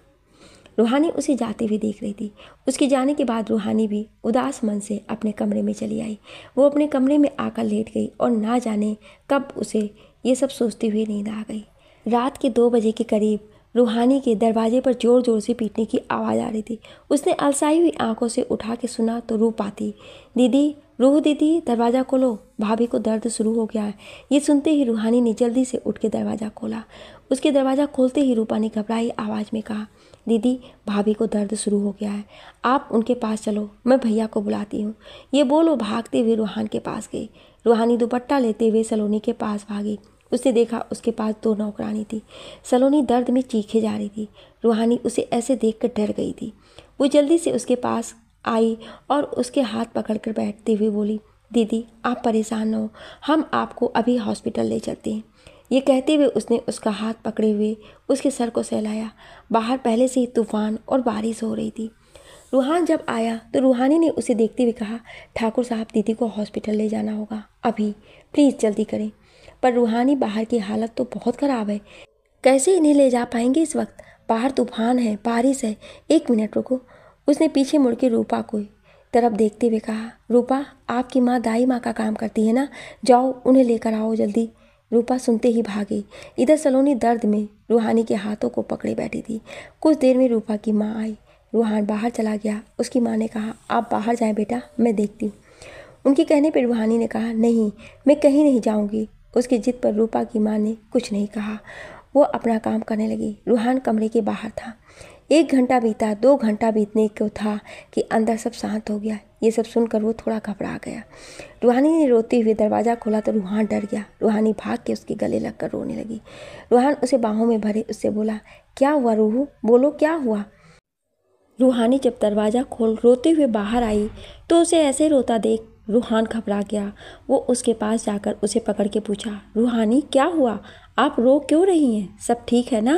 रूहानी उसे जाते हुए देख रही थी। उसके जाने के बाद रूहानी भी उदास मन से अपने कमरे में चली आई। वो अपने कमरे में आकर लेट गई और ना जाने कब उसे ये सब सोचते हुए नींद आ गई। रात के 2 बजे के करीब रूहानी के दरवाजे पर जोर जोर से पीटने की आवाज़ आ रही थी। उसने अलसाई हुई आंखों से उठा के सुना तो रूप आती, दीदी, रूह दीदी, दरवाज़ा खोलो, भाभी को दर्द शुरू हो गया है। ये सुनते ही रूहानी ने जल्दी से उठ के दरवाज़ा खोला। उसके दरवाज़ा खोलते ही रूपा ने घबराई आवाज़ में कहा, दीदी, भाभी को दर्द शुरू हो गया है, आप उनके पास चलो, मैं भैया को बुलाती हूँ। ये बोलो भागते हुए रूहान के पास गई। रूहानी दुपट्टा लेते हुए सलोनी के पास भागी। उसने देखा उसके पास 2 नौकरानी थी। सलोनी दर्द में चीखे जा रही थी। रूहानी उसे ऐसे देखकर डर गई थी। वो जल्दी से उसके पास आई और उसके हाथ पकड़कर बैठते हुए बोली, दीदी आप परेशान न हो, हम आपको अभी हॉस्पिटल ले चलते हैं। ये कहते हुए उसने उसका हाथ पकड़े हुए उसके सर को सहलाया। बाहर पहले से ही तूफान और बारिश हो रही थी। रूहान जब आया तो रूहानी ने उसे देखते हुए कहा, ठाकुर साहब दीदी को हॉस्पिटल ले जाना होगा अभी, प्लीज़ जल्दी करें। पर रूहानी बाहर की हालत तो बहुत ख़राब है, कैसे इन्हें ले जा पाएंगे इस वक्त? बाहर तूफान है, बारिश है। 1 मिनट रुको। उसने पीछे मुड़ के रूपा को तरफ देखते हुए कहा, रूपा आपकी माँ दाई माँ का काम करती है ना, जाओ उन्हें लेकर आओ जल्दी। रूपा सुनते ही भागी। इधर सलोनी दर्द में रूहानी के हाथों को पकड़े बैठी थी। कुछ देर में रूपा की माँ आई। रूहान बाहर चला गया। उसकी माँ ने कहा, आप बाहर जाएं बेटा, मैं देखती हूँ। उनके कहने पर रूहानी ने कहा, नहीं, मैं कहीं नहीं जाऊंगी। उसकी जिद पर रूपा की माँ ने कुछ नहीं कहा। वो अपना काम करने लगी। रूहान कमरे के बाहर था। 1 घंटा बीता, 2 घंटा बीतने को था कि अंदर सब शांत हो गया। ये सब सुनकर वो थोड़ा घबरा गया। रूहानी ने रोते हुए दरवाज़ा खोला तो रूहान डर गया। रूहानी भाग के उसके गले लगकर रोने लगी। रूहान उसे बाहों में भरे उससे बोला, क्या हुआ रूहू, बोलो क्या हुआ। रूहानी जब दरवाज़ा खोल रोते हुए बाहर आई तो उसे ऐसे रोता देख रूहान घबरा गया। वो उसके पास जाकर उसे पकड़ के पूछा, रूहानी क्या हुआ, आप रो क्यों रही हैं, सब ठीक है ना,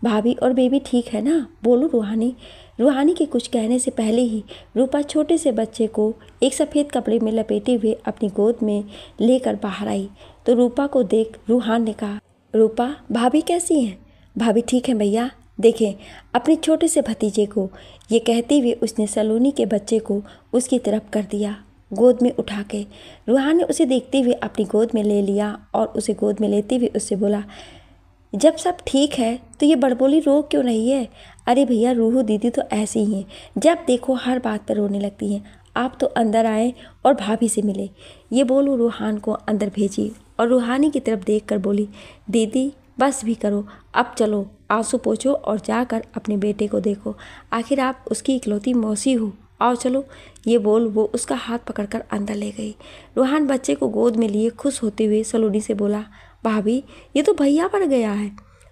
भाभी और बेबी ठीक है ना, बोलो रूहानी। रूहानी के कुछ कहने से पहले ही रूपा छोटे से बच्चे को एक सफ़ेद कपड़े में लपेटे हुए अपनी गोद में लेकर बाहर आई तो रूपा को देख रूहान ने कहा, रूपा भाभी कैसी हैं। भाभी ठीक है भैया, देखें अपने छोटे से भतीजे को। ये कहते हुए उसने सलोनी के बच्चे को उसकी तरफ कर दिया, गोद में उठा के। रूहान ने उसे देखते हुए अपनी गोद में ले लिया और उसे गोद में लेते हुए उससे बोला, जब सब ठीक है तो ये बड़बोली रो क्यों रही है। अरे भैया, रूहू दीदी तो ऐसी ही हैं, जब देखो हर बात पर रोने लगती हैं। आप तो अंदर आए और भाभी से मिले। ये बोल वो रूहान को अंदर भेजी और रूहानी की तरफ देखकर बोली, दीदी बस भी करो, अब चलो आंसू पोंछो और जाकर अपने बेटे को देखो, आखिर आप उसकी इकलौती मौसी हो, आओ चलो। ये बोल वो उसका हाथ पकड़कर अंदर ले गई। रूहान बच्चे को गोद में लिए खुश होते हुए सलोनी से बोला, भाभी ये तो भैया पर गया है,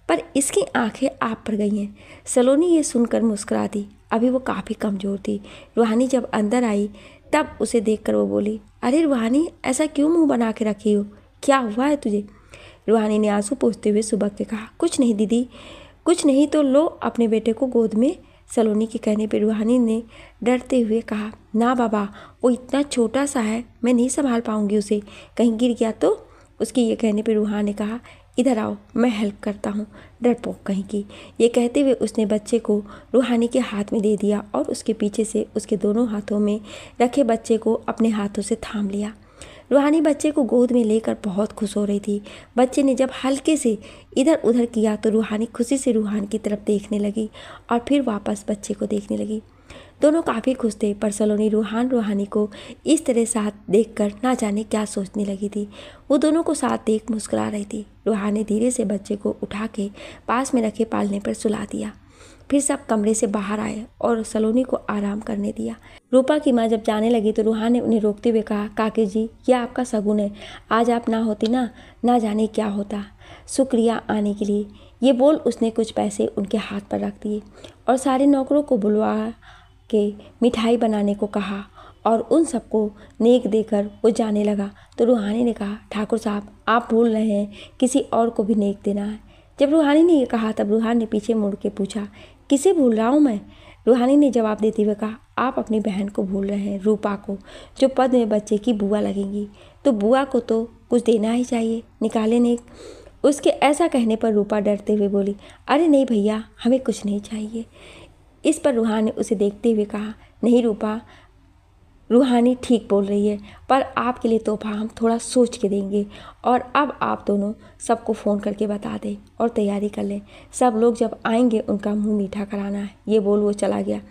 पर इसकी आंखें आप पर गई हैं। सलोनी ये सुनकर मुस्कुरा दी। अभी वो काफ़ी कमज़ोर थी। रूहानी जब अंदर आई तब उसे देखकर वो बोली, अरे रूहानी ऐसा क्यों मुंह बना के रखी हो, क्या हुआ है तुझे। रूहानी ने आंसू पोंछते हुए सुबह के कहा, कुछ नहीं दीदी, कुछ नहीं तो लो अपने बेटे को गोद में। सलोनी के कहने पर रूहानी ने डरते हुए कहा, ना बाबा, वो इतना छोटा सा है, मैं नहीं संभाल पाऊंगी उसे, कहीं गिर गया तो। उसके ये कहने पर रूहान ने कहा, इधर आओ मैं हेल्प करता हूँ, डरपोक कहीं की। ये कहते हुए उसने बच्चे को रूहानी के हाथ में दे दिया और उसके पीछे से उसके दोनों हाथों में रखे बच्चे को अपने हाथों से थाम लिया। रूहानी बच्चे को गोद में लेकर बहुत खुश हो रही थी। बच्चे ने जब हल्के से इधर उधर किया तो रूहानी खुशी से रूहान की तरफ देखने लगी और फिर वापस बच्चे को देखने लगी। दोनों काफ़ी खुश थे, पर सलोनी रूहानी को इस तरह साथ देखकर ना जाने क्या सोचने लगी थी। वो दोनों को साथ देख मुस्कुरा रही थी। रूहानी ने धीरे से बच्चे को उठा के पास में रखे पालने पर सुला दिया। फिर सब कमरे से बाहर आए और सलोनी को आराम करने दिया। रूपा की माँ जब जाने लगी तो रूहान ने उन्हें रोकते हुए कहा, काकी जी यह आपका शगुन है, आज आप ना होती ना जाने क्या होता। शुक्रिया आने के लिए। ये बोल उसने कुछ पैसे उनके हाथ पर रख दिए और सारे नौकरों को बुलवा के मिठाई बनाने को कहा और उन सबको नेक देकर वो जाने लगा। तो रूहानी ने कहा, ठाकुर साहब आप भूल रहे हैं, किसी और को भी नेक देना है। जब रूहानी ने ये कहा तब रूहान ने पीछे मुड़ के पूछा, किसे भूल रहा हूँ मैं। रूहानी ने जवाब देते हुए कहा, आप अपनी बहन को भूल रहे हैं, रूपा को, जो पद में बच्चे की बुआ लगेंगी। तो बुआ को तो कुछ देना ही चाहिए, निकाले नेक। उसके ऐसा कहने पर रूपा डरते हुए बोली, अरे नहीं भैया, हमें कुछ नहीं चाहिए। इस पर रूहान ने उसे देखते हुए कहा, नहीं रूपा, रूहानी ठीक बोल रही है, पर आपके लिए तोहफा हम थोड़ा सोच के देंगे। और अब आप दोनों सबको फ़ोन करके बता दें और तैयारी कर लें। सब लोग जब आएंगे उनका मुंह मीठा कराना है। ये बोल वो चला गया।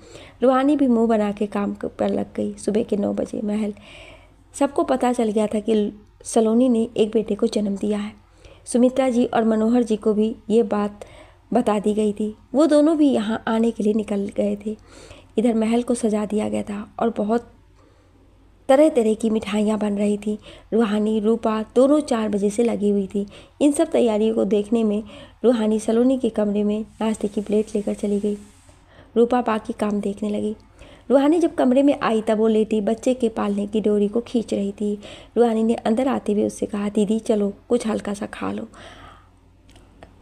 रूहानी भी मुंह बना के काम पर लग गई। सुबह के 9 बजे महल सबको पता चल गया था कि सलोनी ने एक बेटे को जन्म दिया है। सुमित्रा जी और मनोहर जी को भी ये बात बता दी गई थी। वो दोनों भी यहाँ आने के लिए निकल गए थे। इधर महल को सजा दिया गया था और बहुत तरह तरह की मिठाइयाँ बन रही थी। रूहानी रूपा दोनों 4 बजे से लगी हुई थी। इन सब तैयारियों को देखने में रूहानी सलोनी के कमरे में नाश्ते की प्लेट लेकर चली गई। रूपा बाकी काम देखने लगी। रूहानी जब कमरे में आई तब वो लेटी बच्चे के पालने की डोरी को खींच रही थी। रूहानी ने अंदर आते हुए उससे कहा, दीदी चलो कुछ हल्का सा खा लो,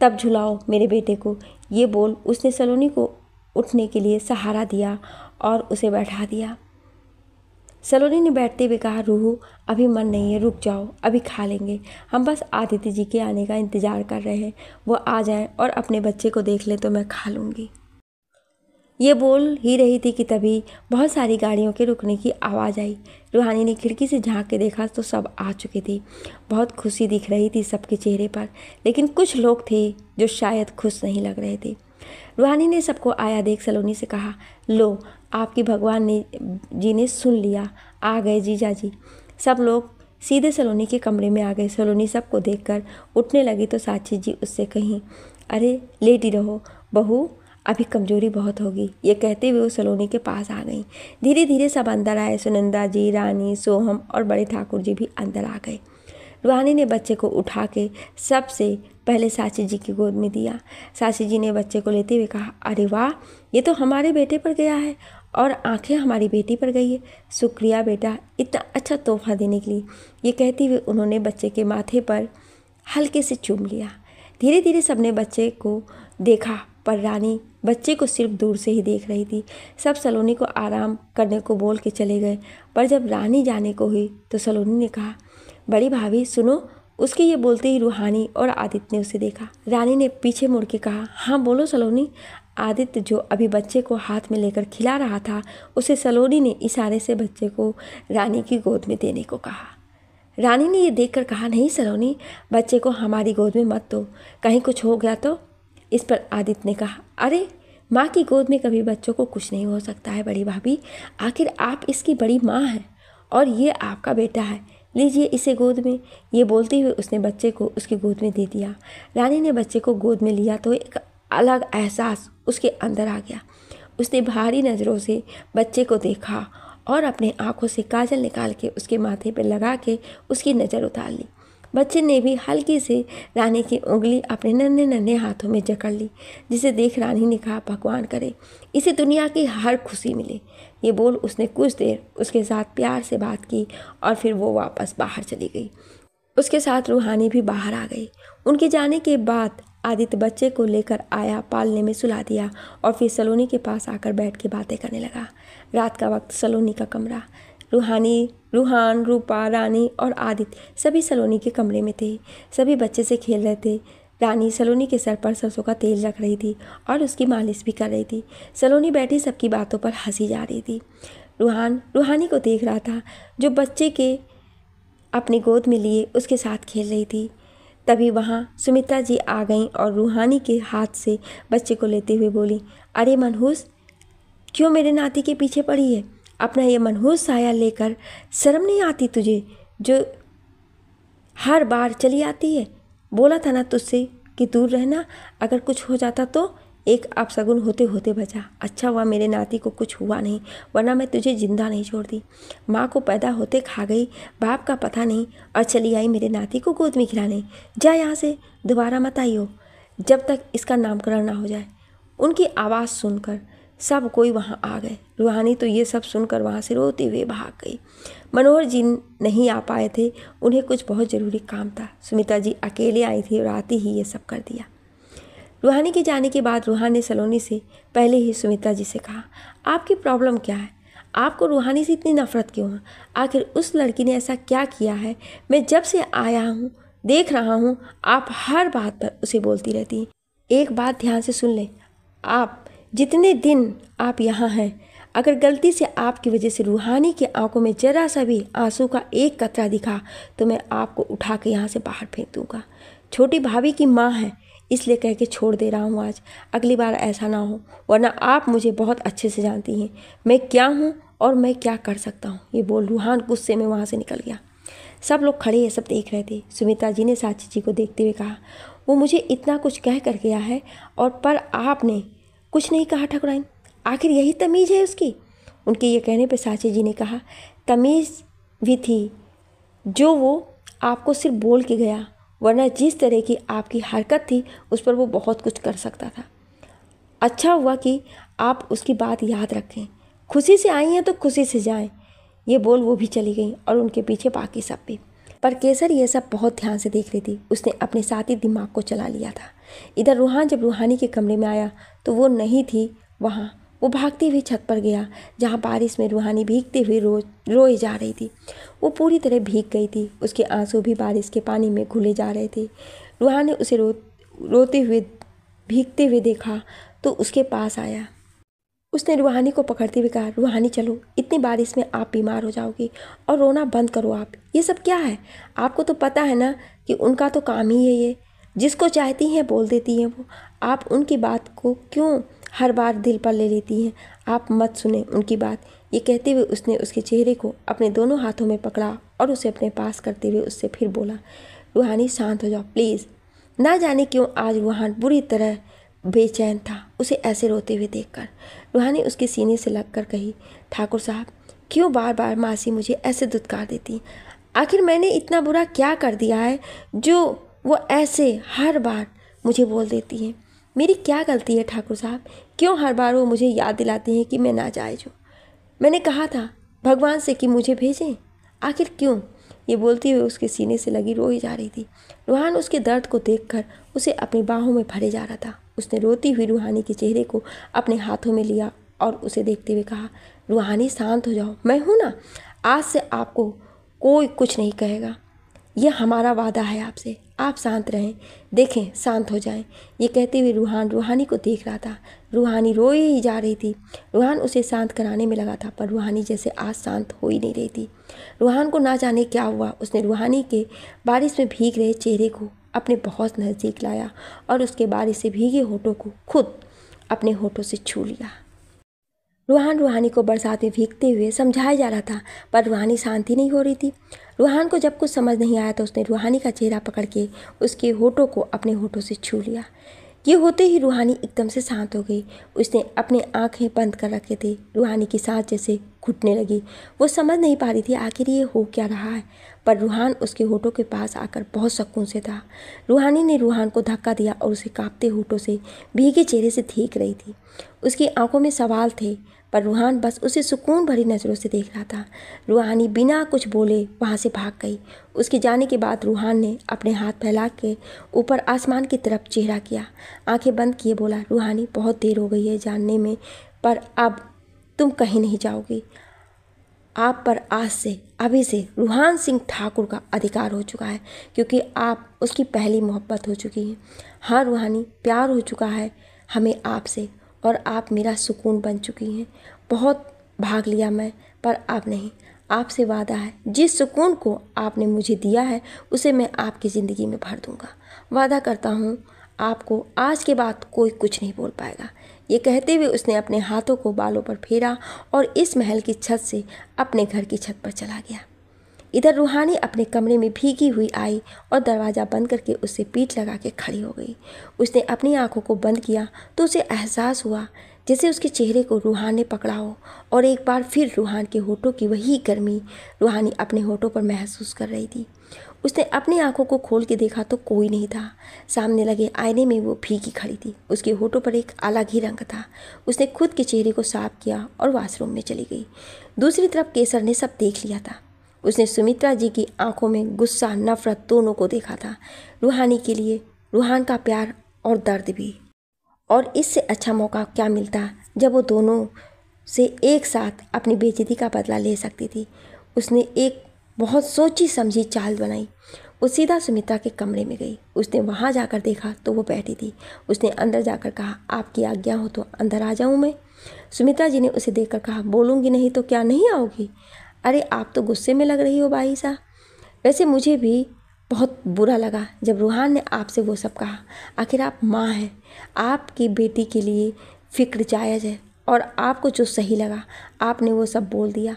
तब झुलाओ मेरे बेटे को। ये बोल उसने सलोनी को उठने के लिए सहारा दिया और उसे बैठा दिया। सलोनी ने बैठते हुए कहा, रूहू अभी मन नहीं है, रुक जाओ, अभी खा लेंगे, हम बस आदित्य जी के आने का इंतज़ार कर रहे हैं, वो आ जाएं और अपने बच्चे को देख लें तो मैं खा लूँगी। ये बोल ही रही थी कि तभी बहुत सारी गाड़ियों के रुकने की आवाज़ आई। रूहानी ने खिड़की से झांक के देखा तो सब आ चुके थे। बहुत खुशी दिख रही थी सबके चेहरे पर, लेकिन कुछ लोग थे जो शायद खुश नहीं लग रहे थे। रूहानी ने सबको आया देख सलोनी से कहा, लो आपकी भगवान जी ने सुन लिया, आ गए जीजा जी। सब लोग सीधे सलोनी के कमरे में आ गए। सलोनी सबको देखकर उठने लगी तो साची जी उससे कहीं, अरे लेटी रहो बहू, अभी कमजोरी बहुत होगी। ये कहते हुए वो सलोनी के पास आ गई। धीरे धीरे सब अंदर आए। सुनंदा जी, रानी, सोहम और बड़े ठाकुर जी भी अंदर आ गए। रूहानी ने बच्चे को उठा के सबसे पहले साची जी की गोद में दिया। साची जी ने बच्चे को लेते हुए कहा, अरे वाह, ये तो हमारे बेटे पर गया है और आंखें हमारी बेटी पर गई है। शुक्रिया बेटा, इतना अच्छा तोहफा देने के लिए। ये कहते हुए उन्होंने बच्चे के माथे पर हल्के से चूम लिया। धीरे धीरे सबने बच्चे को देखा, पर रानी बच्चे को सिर्फ दूर से ही देख रही थी। सब सलोनी को आराम करने को बोल के चले गए, पर जब रानी जाने को हुई तो सलोनी ने कहा, बड़ी भाभी सुनो। उसके ये बोलते ही रूहानी और आदित्य ने उसे देखा। रानी ने पीछे मुड़ के कहा, हाँ बोलो सलोनी। आदित्य जो अभी बच्चे को हाथ में लेकर खिला रहा था, उसे सलोनी ने इशारे से बच्चे को रानी की गोद में देने को कहा। रानी ने ये देखकर कहा, नहीं सलोनी, बच्चे को हमारी गोद में मत दो, कहीं कुछ हो गया तो। इस पर आदित्य ने कहा, अरे माँ की गोद में कभी बच्चों को कुछ नहीं हो सकता है बड़ी भाभी, आखिर आप इसकी बड़ी माँ हैं और ये आपका बेटा है, लीजिए इसे गोद में। ये बोलते हुए उसने बच्चे को उसकी गोद में दे दिया। रानी ने बच्चे को गोद में लिया तो एक अलग एहसास उसके अंदर आ गया। उसने भारी नज़रों से बच्चे को देखा और अपने आँखों से काजल निकाल के उसके माथे पर लगा के उसकी नज़र उतार ली। बच्चे ने भी हल्की से रानी की उंगली अपने नन्हे नन्हे हाथों में जकड़ ली, जिसे देख रानी ने कहा, भगवान करे इसे दुनिया की हर खुशी मिले। ये बोल उसने कुछ देर उसके साथ प्यार से बात की और फिर वो वापस बाहर चली गई। उसके साथ रूहानी भी बाहर आ गई। उनके जाने के बाद आदित्य बच्चे को लेकर आया, पालने में सुला दिया और फिर सलोनी के पास आकर बैठ के बातें करने लगा। रात का वक्त, सलोनी का कमरा। रूहान, रूपा, रानी और आदित्य सभी सलोनी के कमरे में थे। सभी बच्चे से खेल रहे थे। रानी सलोनी के सर पर सरसों का तेल रख रही थी और उसकी मालिश भी कर रही थी। सलोनी बैठी सबकी बातों पर हंसी जा रही थी। रूहानी को देख रहा था, जो बच्चे के अपनी गोद में लिए उसके साथ खेल रही थी। तभी वहाँ सुमित्रा जी आ गईं और रूहानी के हाथ से बच्चे को लेते हुए बोली, अरे मनहूस, क्यों मेरे नाती के पीछे पड़ी है? अपना ये मनहूस साया लेकर शर्म नहीं आती तुझे, जो हर बार चली आती है? बोला था ना तुझसे कि दूर रहना, अगर कुछ हो जाता तो। एक अपशगुन होते होते बचा। अच्छा हुआ मेरे नाती को कुछ हुआ नहीं, वरना मैं तुझे जिंदा नहीं छोड़ती। माँ को पैदा होते खा गई, बाप का पता नहीं, और चली आई मेरे नाती को गोद में खिलाने। जा यहाँ से, दोबारा मत आइयो जब तक इसका नामकरण ना हो जाए। उनकी आवाज़ सुनकर सब कोई वहाँ आ गए। रूहानी तो ये सब सुनकर वहाँ से रोते हुए भाग गई। मनोहर जी नहीं आ पाए थे, उन्हें कुछ बहुत ज़रूरी काम था। सुमित्रा जी अकेले आई थी और आते ही ये सब कर दिया। रूहानी के जाने के बाद रूहानी ने सलोनी से पहले ही सुमित्रा जी से कहा, आपकी प्रॉब्लम क्या है? आपको रूहानी से इतनी नफरत क्यों है? आखिर उस लड़की ने ऐसा क्या किया है? मैं जब से आया हूँ देख रहा हूँ आप हर बात पर उसे बोलती रहती हैं। एक बात ध्यान से सुन लें, आप जितने दिन आप यहाँ हैं, अगर गलती से आपकी वजह से रूहानी की आंखों में जरा सा भी आंसू का एक कतरा दिखा तो मैं आपको उठा के यहाँ से बाहर फेंक दूँगा। छोटी भाभी की माँ है, इसलिए कह के छोड़ दे रहा हूँ आज। अगली बार ऐसा ना हो, वरना आप मुझे बहुत अच्छे से जानती हैं मैं क्या हूँ और मैं क्या कर सकता हूँ। ये बोल रूहान गुस्से में वहाँ से निकल गया। सब लोग खड़े ये सब देख रहे थे। सुमित्रा जी ने साची जी को देखते हुए कहा, वो मुझे इतना कुछ कह कर गया है और पर आपने कुछ नहीं कहा ठकुराइन, आखिर यही तमीज़ है उसकी? उनके ये कहने पर साची जी ने कहा, तमीज़ भी थी जो वो आपको सिर्फ बोल के गया, वरना जिस तरह की आपकी हरकत थी उस पर वो बहुत कुछ कर सकता था। अच्छा हुआ कि आप उसकी बात याद रखें। खुशी से आई हैं तो खुशी से जाएं। ये बोल वो भी चली गई और उनके पीछे बाकी सब भी। पर केसर ये सब बहुत ध्यान से देख रही थी। उसने अपने साथ ही दिमाग को चला लिया था। इधर रूहान जब रूहानी के कमरे में आया तो वो नहीं थी वहाँ। वो भागती हुई छत पर गया जहाँ बारिश में रूहानी भीगते हुए रोए जा रही थी। वो पूरी तरह भीग गई थी। उसके आंसू भी बारिश के पानी में घुले जा रहे थे। रूहान ने उसे रोते हुए भीगते हुए देखा तो उसके पास आया। उसने रूहानी को पकड़ते हुए कहा, रूहानी चलो, इतनी बारिश में आप बीमार हो जाओगी और रोना बंद करो। आप ये सब क्या है? आपको तो पता है ना कि उनका तो काम ही है ये, जिसको चाहती हैं बोल देती हैं वो। आप उनकी बात को क्यों हर बार दिल पर ले लेती हैं। आप मत सुने उनकी बात। ये कहते हुए उसने उसके चेहरे को अपने दोनों हाथों में पकड़ा और उसे अपने पास करते हुए उससे फिर बोला, रूहानी शांत हो जाओ प्लीज़। ना जाने क्यों आज रूहान बुरी तरह बेचैन था उसे ऐसे रोते हुए देखकर। रूहानी उसके सीने से लगकर कही, ठाकुर साहब क्यों बार बार मासी मुझे ऐसे दुत्कार देती? आखिर मैंने इतना बुरा क्या कर दिया है जो वो ऐसे हर बार मुझे बोल देती हैं? मेरी क्या गलती है ठाकुर साहब? क्यों हर बार वो मुझे याद दिलाती हैं कि मैं नाजायज़ हूँ? मैंने कहा था भगवान से कि मुझे भेजें, आखिर क्यों? ये बोलती हुए उसके सीने से लगी रोई जा रही थी। रूहान उसके दर्द को देखकर उसे अपनी बाहों में भरे जा रहा था। उसने रोती हुई रूहानी के चेहरे को अपने हाथों में लिया और उसे देखते हुए कहा, रूहानी शांत हो जाओ, मैं हूँ ना, आज से आपको कोई कुछ नहीं कहेगा। यह हमारा वादा है आपसे, आप शांत रहें, देखें शांत हो जाएं। ये कहते हुए रूहान रूहानी को देख रहा था। रूहानी रोई ही जा रही थी। रूहान उसे शांत कराने में लगा था, पर रूहानी जैसे आज शांत हो ही नहीं रही थी। रूहान को ना जाने क्या हुआ। उसने रूहानी के बारिश में भीग रहे चेहरे को अपने बहुत नज़दीक लाया और उसके बारिश से भीगे होठों को खुद अपने होठों से छू लिया। रूहान रूहानी को बरसात में भीगते हुए समझाया जा रहा था, पर रूहानी शांति नहीं हो रही थी। रूहान को जब कुछ समझ नहीं आया तो उसने रूहानी का चेहरा पकड़ के उसके होठों को अपने होठों से छू लिया। ये होते ही रूहानी एकदम से शांत हो गई। उसने अपने आंखें बंद कर रखे थे। रूहानी की सांस जैसे घुटने लगी। वो समझ नहीं पा रही थी आखिर ये हो क्या रहा है, पर रूहान उसके होठों के पास आकर बहुत सुकून से था। रूहानी ने रूहान को धक्का दिया और उसे कांपते होठों से भीगे चेहरे से देख रही थी। उसकी आंखों में सवाल थे, पर रूहान बस उसे सुकून भरी नज़रों से देख रहा था। रूहानी बिना कुछ बोले वहाँ से भाग गई। उसके जाने के बाद रूहान ने अपने हाथ फैला के ऊपर आसमान की तरफ चेहरा किया, आंखें बंद किए बोला, रूहानी बहुत देर हो गई है जानने में, पर अब तुम कहीं नहीं जाओगी। आप पर आज से अभी से रूहान सिंह ठाकुर का अधिकार हो चुका है, क्योंकि आप उसकी पहली मोहब्बत हो चुकी हैं। हाँ रूहानी, प्यार हो चुका है हमें आपसे और आप मेरा सुकून बन चुकी हैं। बहुत भाग लिया मैं, पर अब नहीं। आपसे वादा है, जिस सुकून को आपने मुझे दिया है उसे मैं आपकी ज़िंदगी में भर दूंगा। वादा करता हूँ आपको आज के बाद कोई कुछ नहीं बोल पाएगा। ये कहते हुए उसने अपने हाथों को बालों पर फेरा और इस महल की छत से अपने घर की छत पर चला गया। इधर रूहानी अपने कमरे में भीगी हुई आई और दरवाज़ा बंद करके उससे पीठ लगा के खड़ी हो गई। उसने अपनी आंखों को बंद किया तो उसे एहसास हुआ जैसे उसके चेहरे को रूहान ने पकड़ा हो और एक बार फिर रूहान के होठों की वही गर्मी रूहानी अपने होठों पर महसूस कर रही थी। उसने अपनी आंखों को खोल के देखा तो कोई नहीं था। सामने लगे आईने में वो भीगी खड़ी थी। उसके होठों पर एक अलग ही रंग था। उसने खुद के चेहरे को साफ किया और वॉशरूम में चली गई। दूसरी तरफ केसर ने सब देख लिया था। उसने सुमित्रा जी की आंखों में गुस्सा नफरत दोनों को देखा था, रूहानी के लिए, रूहान का प्यार और दर्द भी। और इससे अच्छा मौका क्या मिलता जब वो दोनों से एक साथ अपनी बेइज्जती का बदला ले सकती थी। उसने एक बहुत सोची समझी चाल बनाई। वो सीधा सुमित्रा के कमरे में गई। उसने वहाँ जाकर देखा तो वो बैठी थी। उसने अंदर जाकर कहा, आपकी आज्ञा हो तो अंदर आ जाऊँ मैं? सुमित्रा जी ने उसे देखकर कहा, बोलूँगी नहीं तो क्या नहीं आओगी? अरे आप तो गुस्से में लग रही हो भाई साहब। वैसे मुझे भी बहुत बुरा लगा जब रूहान ने आपसे वो सब कहा। आखिर आप माँ हैं, आपकी बेटी के लिए फ़िक्र जायज़ है और आपको जो सही लगा आपने वो सब बोल दिया।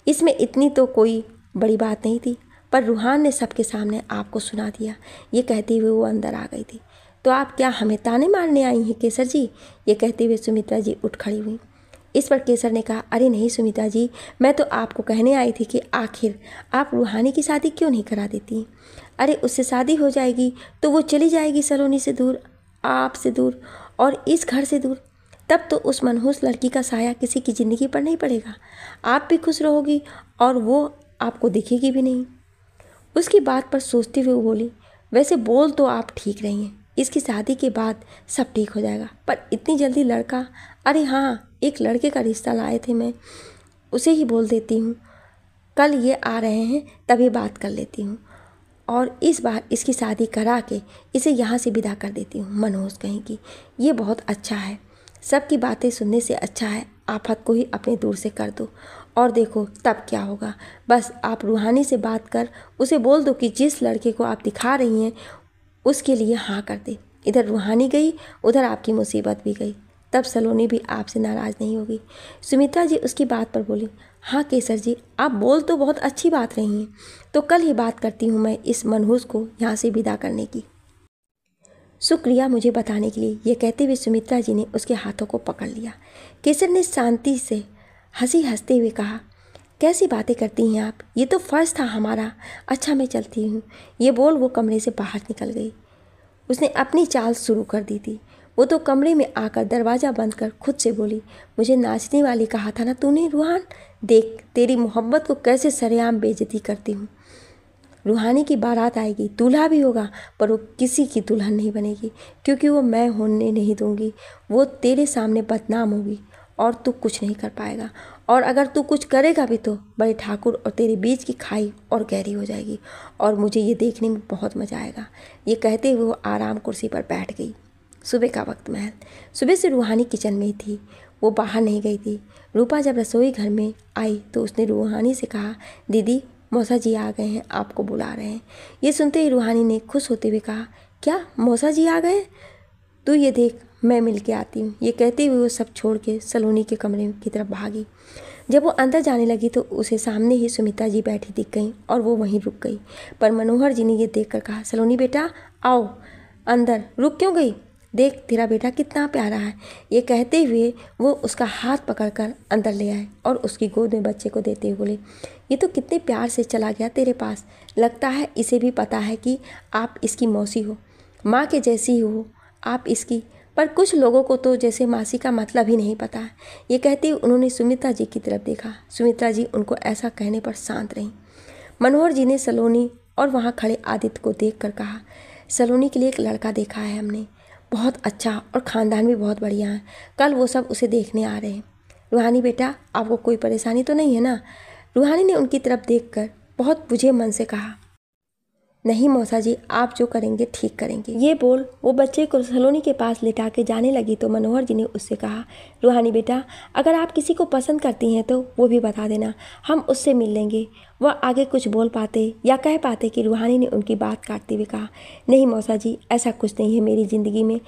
इसमें इतनी तो कोई बड़ी बात नहीं थी, पर रूहान ने सबके सामने आपको सुना दिया। ये कहते हुए वो अंदर आ गई थी। तो आप क्या हमें ताने मारने आई हैं केसर जी? ये कहते हुए सुमित्रा जी उठ खड़ी हुई। इस पर केसर ने कहा, अरे नहीं सुमित्रा जी, मैं तो आपको कहने आई थी कि आखिर आप रूहानी की शादी क्यों नहीं करा देती? अरे उससे शादी हो जाएगी तो वो चली जाएगी सलोनी से दूर, आपसे दूर और इस घर से दूर। तब तो उस मनहूस लड़की का साया किसी की ज़िंदगी पर नहीं पड़ेगा। आप भी खुश रहोगी और वो आपको दिखेगी भी नहीं। उसकी बात पर सोचते हुए बोली, वैसे बोल तो आप ठीक रही हैं, इसकी शादी के बाद सब ठीक हो जाएगा, पर इतनी जल्दी लड़का? अरे हाँ, एक लड़के का रिश्ता लाए थे मैं, उसे ही बोल देती हूँ। कल ये आ रहे हैं तभी बात कर लेती हूँ और इस बार इसकी शादी करा के इसे यहाँ से विदा कर देती हूँ। मनहूस कहेंगी, ये बहुत अच्छा है। सबकी बातें सुनने से अच्छा है आफत को ही अपने दूर से कर दो और देखो तब क्या होगा। बस आप रूहानी से बात कर उसे बोल दो कि जिस लड़के को आप दिखा रही हैं उसके लिए हाँ कर दे। इधर रूहानी गई, उधर आपकी मुसीबत भी गई। तब सलोनी भी आपसे नाराज़ नहीं होगी। सुमित्रा जी उसकी बात पर बोली, हाँ केसर जी, आप बोल तो बहुत अच्छी बात रही हैं, तो कल ही बात करती हूँ मैं इस मनहूस को यहाँ से विदा करने की। शुक्रिया मुझे बताने के लिए। ये कहते हुए सुमित्रा जी ने उसके हाथों को पकड़ लिया। केसर ने शांति से हंसते हुए कहा, कैसी बातें करती हैं आप, ये तो फ़र्ज़ था हमारा। अच्छा मैं चलती हूँ। ये बोल वो कमरे से बाहर निकल गई। उसने अपनी चाल शुरू कर दी थी। वो तो कमरे में आकर दरवाज़ा बंद कर खुद से बोली, मुझे नाचने वाली कहा था ना तूने रूहान, देख तेरी मोहब्बत को कैसे सरेआम बेइज्जती करती हूँ। रूहानी की बारात आएगी, दूल्हा भी होगा, पर वो किसी की दुल्हन नहीं बनेगी, क्योंकि वो मैं होने नहीं दूंगी। वो तेरे सामने बदनाम होगी और तू कुछ नहीं कर पाएगा, और अगर तू कुछ करेगा भी तो बड़े ठाकुर और तेरे बीच की खाई और गहरी हो जाएगी, और मुझे ये देखने में बहुत मज़ा आएगा। ये कहते हुए वो आराम कुर्सी पर बैठ गई। सुबह का वक्त महल। सुबह से रूहानी किचन में थी, वो बाहर नहीं गई थी। रूपा जब रसोई घर में आई तो उसने रूहानी से कहा, दीदी मौसा जी आ गए हैं, आपको बुला रहे हैं। ये सुनते ही रूहानी ने खुश होते हुए कहा, क्या मौसा जी आ गए? तू ये देख, मैं मिल के आती हूँ। ये कहते हुए वो सब छोड़ के सलोनी के कमरे की तरफ भागी। जब वो अंदर जाने लगी तो उसे सामने ही सुमित्रा जी बैठी दिख गई और वो वहीं रुक गई। पर मनोहर जी ने ये देखकर कहा, सलोनी बेटा आओ अंदर, रुक क्यों गई? देख तेरा बेटा कितना प्यारा है। ये कहते हुए वो उसका हाथ पकड़कर अंदर ले आए और उसकी गोद में बच्चे को देते हुए बोले, ये तो कितने प्यार से चला गया तेरे पास। लगता है इसे भी पता है कि आप इसकी मौसी हो, माँ के जैसी हो आप इसकी। पर कुछ लोगों को तो जैसे मासी का मतलब ही नहीं पता है। ये कहते हुए उन्होंने सुमित्रा जी की तरफ देखा। सुमित्रा जी उनको ऐसा कहने पर शांत रहीं। मनोहर जी ने सलोनी और वहाँ खड़े आदित्य को देखकर कहा, सलोनी के लिए एक लड़का देखा है हमने, बहुत अच्छा और ख़ानदान भी बहुत बढ़िया है। कल वो सब उसे देखने आ रहे हैं। रूहानी बेटा आपको कोई परेशानी तो नहीं है ना? रूहानी ने उनकी तरफ देखकर बहुत बुझे मन से कहा, नहीं मौसा जी, आप जो करेंगे ठीक करेंगे। ये बोल वो बच्चे को सलोनी के पास लेटा के जाने लगी तो मनोहर जी ने उससे कहा, रूहानी बेटा अगर आप किसी को पसंद करती हैं तो वो भी बता देना, हम उससे मिल लेंगे। वह आगे कुछ बोल पाते या कह पाते कि रूहानी ने उनकी बात काटते हुए कहा, नहीं मौसा जी, ऐसा कुछ नहीं है मेरी ज़िंदगी में।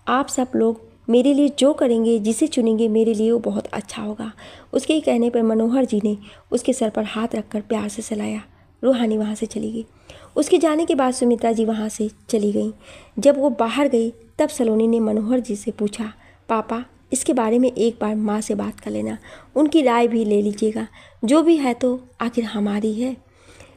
आप सब लोग मेरे लिए जो करेंगे, जिसे चुनेंगे, मेरे लिए वो बहुत अच्छा होगा। उसके कहने पर मनोहर जी ने उसके सर पर हाथ रखकर प्यार से सहलाया। रूहानी वहाँ से चली गई। उसके जाने के बाद सुमित्रा जी वहाँ से चली गई। जब वो बाहर गई तब सलोनी ने मनोहर जी से पूछा, पापा इसके बारे में एक बार माँ से बात कर लेना, उनकी राय भी ले लीजिएगा, जो भी है तो आखिर हमारी है।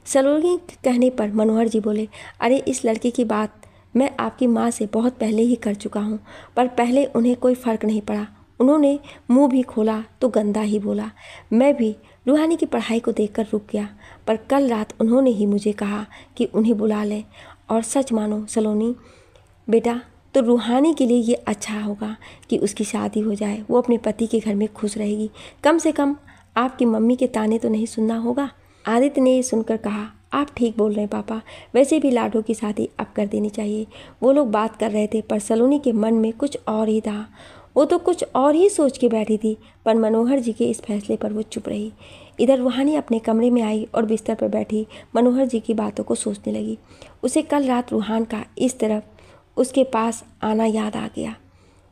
सलोनी के कहने पर मनोहर जी बोले, अरे इस लड़के की बात मैं आपकी माँ से बहुत पहले ही कर चुका हूँ, पर पहले उन्हें कोई फ़र्क नहीं पड़ा। उन्होंने मुंह भी खोला तो गंदा ही बोला। मैं भी रूहानी की पढ़ाई को देखकर रुक गया, पर कल रात उन्होंने ही मुझे कहा कि उन्हें बुला लें। और सच मानो सलोनी बेटा, तो रूहानी के लिए ये अच्छा होगा कि उसकी शादी हो जाए, वो अपने पति के घर में खुश रहेगी। कम से कम आपकी मम्मी के ताने तो नहीं सुनना होगा। आदित्य ने ये सुनकर कहा, आप ठीक बोल रहे हैं पापा, वैसे भी लाडो की शादी अब कर देनी चाहिए। वो लोग बात कर रहे थे पर सलोनी के मन में कुछ और ही था। वो तो कुछ और ही सोच के बैठी थी, पर मनोहर जी के इस फैसले पर वो चुप रही। इधर रूहानी अपने कमरे में आई और बिस्तर पर बैठी मनोहर जी की बातों को सोचने लगी। उसे कल रात रूहान का इस तरफ उसके पास आना याद आ गया।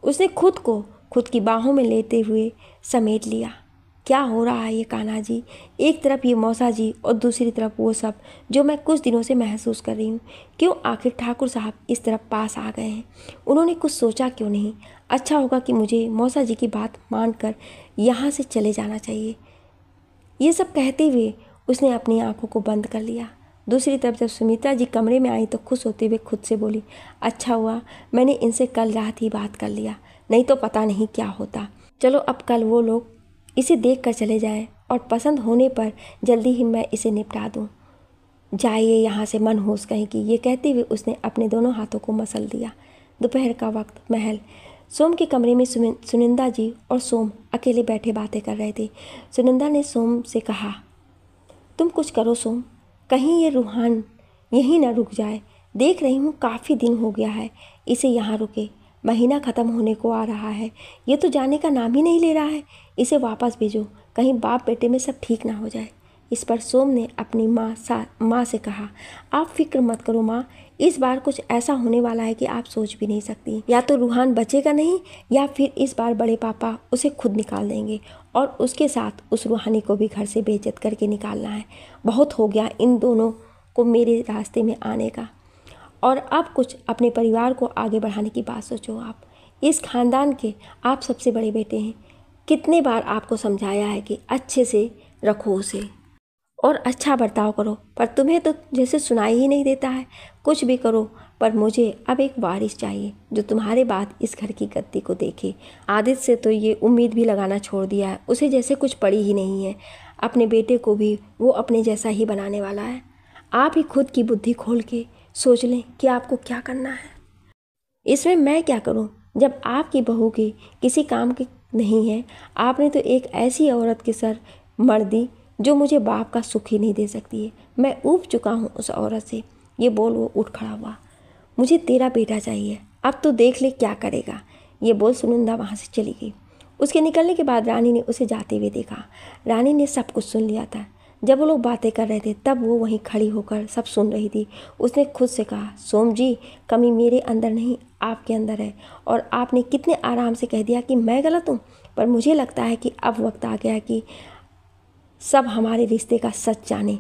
उसने खुद को खुद की बाहों में लेते हुए समेट लिया। क्या हो रहा है ये कान्हा जी? एक तरफ ये मौसा जी और दूसरी तरफ वो सब जो मैं कुछ दिनों से महसूस कर रही हूँ। क्यों आखिर ठाकुर साहब इस तरफ पास आ गए हैं? उन्होंने कुछ सोचा क्यों नहीं? अच्छा होगा कि मुझे मौसा जी की बात मानकर यहाँ से चले जाना चाहिए। ये सब कहते हुए उसने अपनी आंखों को बंद कर लिया। दूसरी तरफ जब सुमित्रा जी कमरे में आई तो खुश होते हुए खुद से बोली, अच्छा हुआ मैंने इनसे कल रात ही बात कर लिया, नहीं तो पता नहीं क्या होता। चलो अब कल वो लोग इसे देख कर चले जाएं और पसंद होने पर जल्दी ही मैं इसे निपटा दूं। जाइए यहाँ से मनहूस कहेगी। ये कहते हुए उसने अपने दोनों हाथों को मसल दिया। दोपहर का वक्त महल। सोम के कमरे में सुनिंदा जी और सोम अकेले बैठे बातें कर रहे थे। सुनिंदा ने सोम से कहा, तुम कुछ करो सोम, कहीं ये रूहान यहीं न रुक जाए। देख रही हूँ काफ़ी दिन हो गया है इसे यहाँ रुके। महीना ख़त्म होने को आ रहा है, ये तो जाने का नाम ही नहीं ले रहा है। इसे वापस भेजो, कहीं बाप बेटे में सब ठीक ना हो जाए। इस पर सोम ने अपनी माँ से कहा, आप फिक्र मत करो माँ, इस बार कुछ ऐसा होने वाला है कि आप सोच भी नहीं सकती। या तो रूहान बचेगा नहीं, या फिर इस बार बड़े पापा उसे खुद निकाल देंगे और उसके साथ उस रूहानी को भी घर से बेइज्जत करके निकालना है। बहुत हो गया इन दोनों को मेरे रास्ते में आने का, और अब कुछ अपने परिवार को आगे बढ़ाने की बात सोचो। आप इस खानदान के आप सबसे बड़े बेटे हैं। कितने बार आपको समझाया है कि अच्छे से रखो उसे और अच्छा बर्ताव करो, पर तुम्हें तो जैसे सुनाई ही नहीं देता है। कुछ भी करो, पर मुझे अब एक वारिस चाहिए जो तुम्हारे बाद इस घर की गद्दी को देखे। आदित्य से तो ये उम्मीद भी लगाना छोड़ दिया है, उसे जैसे कुछ पड़ी ही नहीं है। अपने बेटे को भी वो अपने जैसा ही बनाने वाला है। आप ही खुद की बुद्धि खोल के सोच लें कि आपको क्या करना है। इसमें मैं क्या करूं, जब आपकी बहू की किसी काम की नहीं है। आपने तो एक ऐसी औरत के सर मर दी जो मुझे बाप का सुख ही नहीं दे सकती है। मैं ऊब चुका हूँ उस औरत से। ये बोल वो उठ खड़ा हुआ। मुझे तेरा बेटा चाहिए, अब तो देख ले क्या करेगा। ये बोल सुनंदा वहाँ से चली गई। उसके निकलने के बाद रानी ने उसे जाते हुए देखा। रानी ने सब कुछ सुन लिया था। जब वो लोग बातें कर रहे थे तब वो वहीं खड़ी होकर सब सुन रही थी। उसने खुद से कहा, सोम जी, कमी मेरे अंदर नहीं आपके अंदर है, और आपने कितने आराम से कह दिया कि मैं गलत हूँ। पर मुझे लगता है कि अब वक्त आ गया कि सब हमारे रिश्ते का सच जाने।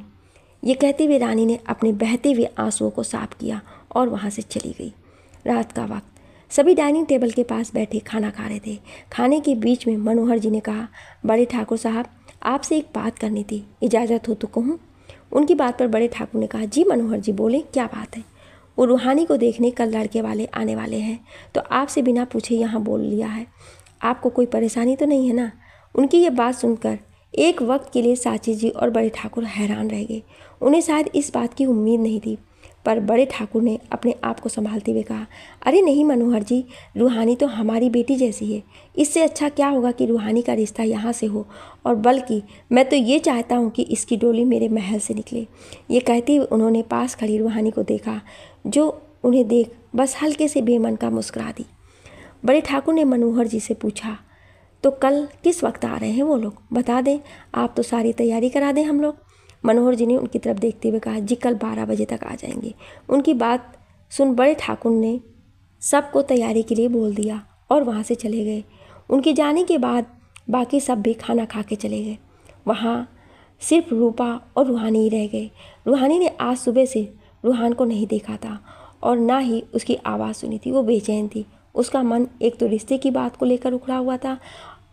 ये कहते हुए रानी ने अपने बहते हुए आंसुओं को साफ किया और वहाँ से चली गई। रात का वक्त, सभी डाइनिंग टेबल के पास बैठे खाना खा रहे थे। खाने के बीच में मनोहर जी ने कहा, बड़े ठाकुर साहब, आपसे एक बात करनी थी, इजाज़त हो तो कहूँ। उनकी बात पर बड़े ठाकुर ने कहा, जी मनोहर जी बोले, क्या बात है। वो रूहानी को देखने कल लड़के वाले आने वाले हैं, तो आपसे बिना पूछे यहाँ बोल लिया है। आपको कोई परेशानी तो नहीं है ना। उनकी ये बात सुनकर एक वक्त के लिए साची जी और बड़े ठाकुर हैरान रह गए। उन्हें शायद इस बात की उम्मीद नहीं थी, पर बड़े ठाकुर ने अपने आप को संभालते हुए कहा, अरे नहीं मनोहर जी, रूहानी तो हमारी बेटी जैसी है। इससे अच्छा क्या होगा कि रूहानी का रिश्ता यहाँ से हो, और बल्कि मैं तो ये चाहता हूँ कि इसकी डोली मेरे महल से निकले। ये कहते हुए उन्होंने पास खड़ी रूहानी को देखा, जो उन्हें देख बस हल्के से बेमन का मुस्कुरा दी। बड़े ठाकुर ने मनोहर जी से पूछा, तो कल किस वक्त आ रहे हैं वो लोग, बता दें, आप तो सारी तैयारी करा दें हम लोग। मनोहर जी ने उनकी तरफ देखते हुए कहा, जी कल 12 बजे तक आ जाएंगे। उनकी बात सुन बड़े ठाकुर ने सबको तैयारी के लिए बोल दिया और वहाँ से चले गए। उनके जाने के बाद बाकी सब भी खाना खा के चले गए। वहाँ सिर्फ रूपा और रूहानी ही रह गए। रूहानी ने आज सुबह से रूहान को नहीं देखा था और ना ही उसकी आवाज़ सुनी थी। वो बेचैन थी। उसका मन एक तो रिश्ते की बात को लेकर उखड़ा हुआ था,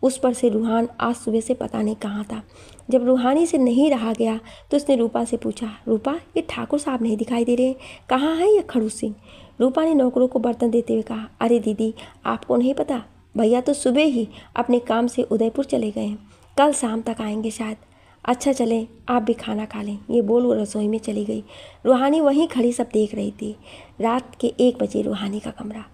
उस पर से रूहान आज सुबह से पता नहीं कहाँ था। जब रूहानी से नहीं रहा गया तो उसने रूपा से पूछा, रूपा, ये ठाकुर साहब नहीं दिखाई दे रहे, कहाँ है ये खड़ूस सिंह। रूपा ने नौकरों को बर्तन देते हुए कहा, अरे दीदी, आपको नहीं पता, भैया तो सुबह ही अपने काम से उदयपुर चले गए हैं, कल शाम तक आएंगे शायद। अच्छा चलें, आप भी खाना खा लें। ये बोल वो रसोई में चली गई। रूहानी वहीं खड़ी सब देख रही थी। रात के 1 बजे रूहानी का कमरा।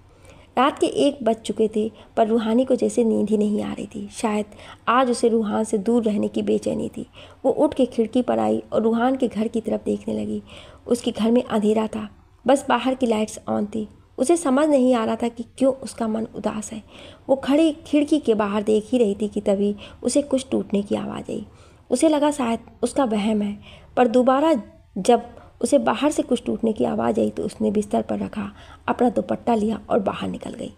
रात के 1 बज चुके थे, पर रूहानी को जैसे नींद ही नहीं आ रही थी। शायद आज उसे रूहान से दूर रहने की बेचैनी थी। वो उठ के खिड़की पर आई और रूहान के घर की तरफ देखने लगी। उसके घर में अंधेरा था, बस बाहर की लाइट्स ऑन थी। उसे समझ नहीं आ रहा था कि क्यों उसका मन उदास है। वो खड़ी खिड़की के बाहर देख ही रही थी कि तभी उसे कुछ टूटने की आवाज़ आई। उसे लगा शायद उसका वहम है, पर दोबारा जब उसे बाहर से कुछ टूटने की आवाज़ आई तो उसने बिस्तर पर रखा, अपना दुपट्टा लिया और बाहर निकल गई।